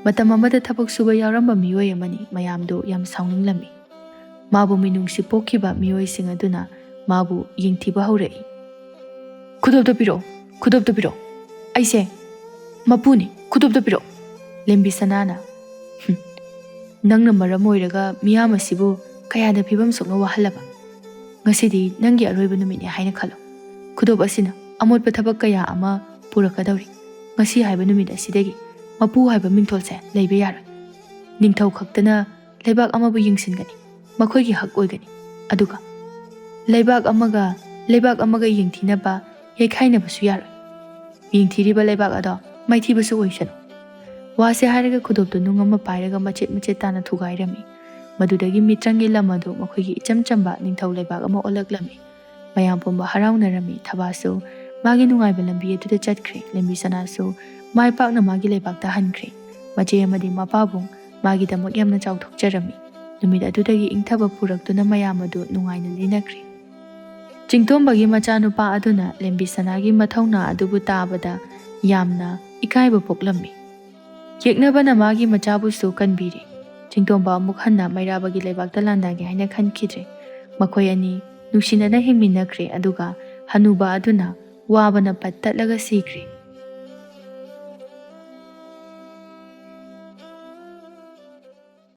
ꯃꯇꯝ ꯑꯃꯗ ꯊꯕꯛ ꯁꯨꯕ ꯌꯥꯎꯔꯝꯕ ꯃꯤꯑꯣꯏ ꯑꯃꯅꯤ ꯃꯌꯥꯝꯗꯨ ꯌꯥꯝ ꯁꯥꯎꯅꯤꯡꯂꯝꯃꯤ ꯃꯥꯕꯨ ꯃꯤꯅꯨꯡꯁꯤ ꯄꯣꯛꯈꯤꯕ ꯃꯤꯑꯣꯏꯁꯤꯡ ꯑꯗꯨꯅ ꯃꯥꯕꯨ ꯌꯦꯡꯊꯤꯕ ꯍꯧꯔꯛꯏ ꯈꯨꯗꯣꯞꯇꯨ ꯄꯤꯔꯛꯑꯣ ꯑꯩꯁꯦ ꯃꯄꯨꯅꯤ, ꯈꯨꯗꯣꯞꯇꯣ ꯄꯤꯔꯛꯑꯣ꯫ ꯂꯦꯝꯕꯤ ꯁꯅꯥꯅ ꯅꯪꯅ ꯃꯔꯝ ꯑꯣꯏꯔꯒ ꯃꯤꯌꯥꯝ ꯑꯁꯤꯕꯨ ꯀꯌꯥꯗ ꯐꯤꯕꯝ ꯁꯣꯛꯅ ꯋꯥꯍꯜꯂꯕ? ꯉꯁꯤꯗꯤ ꯅꯪꯒꯤ ꯑꯔꯣꯏꯕ ꯅꯨꯃꯤꯠꯅꯤ ꯍꯥꯏꯅ ꯈꯜꯂꯣ꯫ ꯈꯨꯗꯣꯞ ꯑꯁꯤꯅ ꯑꯃꯣꯠꯄ ꯊꯕꯛ ꯀꯌꯥ ꯑꯃ ꯄꯨꯔꯛꯀꯗꯧꯔꯤ꯫ ꯉꯁꯤ ꯍꯥꯏꯕ ꯅꯨꯃꯤꯠ ꯑꯁꯤꯗꯒꯤ ꯃꯄꯨ ꯍꯥꯏꯕ ꯃꯤꯡꯊꯣꯜꯁꯦ ꯂꯩꯕ ꯌꯥꯔꯣꯏ꯫ ꯅꯤꯡꯊꯧ ꯈꯛꯇꯅ ꯂꯩꯕꯥꯛ ꯑꯃꯕꯨ ꯌꯦꯡꯁꯤꯟꯒꯅꯤ, ꯃꯈꯣꯏꯒꯤ ꯍꯛ ꯑꯣꯏꯒꯅꯤ꯫ ꯑꯗꯨꯒ ꯂꯩꯕꯥꯛ ꯑꯃꯒ ꯌꯦꯡꯊꯤꯅꯕ ꯌꯩꯈꯥꯏꯅꯕꯁꯨ ꯌꯥꯔꯣꯏ꯫ ꯌꯦꯡꯊꯤꯔꯤꯕ ꯂꯩꯕꯥꯛ ꯑꯗꯣ ꯃꯥꯏꯊꯤꯕꯁꯨ ꯑꯣꯏꯁꯅꯨ꯫ ꯋꯥꯁꯦ ꯍꯥꯏꯔꯒ ꯈꯨꯗꯣꯞꯇꯨ ꯅꯨꯡ ꯑꯃ ꯄꯥꯏꯔꯒ ꯃꯆꯦꯠ ꯃꯆꯦꯠ ꯇꯥꯅ ꯊꯨꯒꯥꯏꯔꯝꯃꯤ꯫ ꯃꯗꯨꯗꯒꯤ ꯃꯤꯇ꯭ꯔꯪꯒꯤ ꯂꯝ ꯑꯗꯨ ꯃꯈꯣꯏꯒꯤ ꯏꯆꯝ ꯆꯝꯕ ꯅꯤꯡꯊꯧ ꯂꯩꯕꯥꯛ ꯑꯃ ꯑꯣꯜꯂꯛꯂꯝꯃꯤ꯫ ꯃꯌꯥꯝ ꯄꯨꯝꯕ ꯍꯔꯥꯎꯅꯔꯝꯃꯤ꯫ ꯊꯕꯥꯁꯨ ꯃꯥꯒꯤ ꯅꯨꯡꯉꯥꯏꯕ ꯂꯝꯕꯤ ꯑꯗꯨꯗ ꯆꯠꯈ꯭ꯔꯦ꯫ ꯂꯦꯝꯕꯤ ꯁꯅꯥꯁꯨ ꯃꯥꯏ ꯄꯥꯛꯅ ꯃꯥꯒꯤ ꯂꯩꯕꯥꯛꯇ ꯍꯟꯈ꯭ꯔꯦ꯫ ꯃꯆꯦ ꯑꯃꯗꯤ ꯃꯄꯥꯕꯨꯡ ꯃꯥꯒꯤꯗꯃꯛ ꯌꯥꯝꯅ ꯆꯥꯎꯊꯣꯛꯆꯔꯝꯃꯤ꯫ ꯅꯨꯃꯤꯠ ꯑꯗꯨꯗꯒꯤ ꯏꯪꯊꯕ ꯄꯨꯔꯛꯇꯨꯅ ꯃꯌꯥꯝ ꯑꯗꯨ ꯅꯨꯡꯉꯥꯏꯅ ꯂꯤꯅꯈ꯭ꯔꯦ꯫ ꯆꯤꯡꯇꯣꯝꯕꯒꯤ ꯃꯆꯥꯅꯨꯄꯥ ꯑꯗꯨꯅ ꯂꯦꯝꯕꯤ ꯁꯅꯥꯒꯤ ꯃꯊꯧꯅꯥ ꯑꯗꯨꯕꯨ ꯇꯥꯕꯗ ꯌꯥꯝꯅ ꯏꯀꯥꯏꯕ ꯄꯣꯛꯂꯝꯃꯤ꯫ ꯌꯦꯛꯅꯕꯅ ꯃꯥꯒꯤ ꯃꯆꯥꯕꯨꯁꯨ ꯀꯟꯕꯤꯔꯦ꯫ ꯆꯤꯡꯇꯣꯝꯕ ꯑꯃꯨꯛ ꯍꯟꯅ ꯃꯩꯔꯥꯕꯒꯤ ꯂꯩꯕꯥꯛꯇ ꯂꯥꯟꯗꯥꯒꯦ ꯍꯥꯏꯅ ꯈꯟꯈꯤꯗ꯭ꯔꯦ꯫ ꯃꯈꯣꯏ ꯑꯅꯤ ꯅꯨꯡꯁꯤꯅꯅ ꯍꯤꯡꯃꯤꯟꯅꯈ꯭ꯔꯦ꯫ ꯑꯗꯨꯒ ꯍꯅꯨꯕ ꯑꯗꯨꯅ ꯋꯥꯕꯅ ꯄꯠ ꯇꯠꯂꯒ ꯁꯤꯈ꯭ꯔꯦ꯫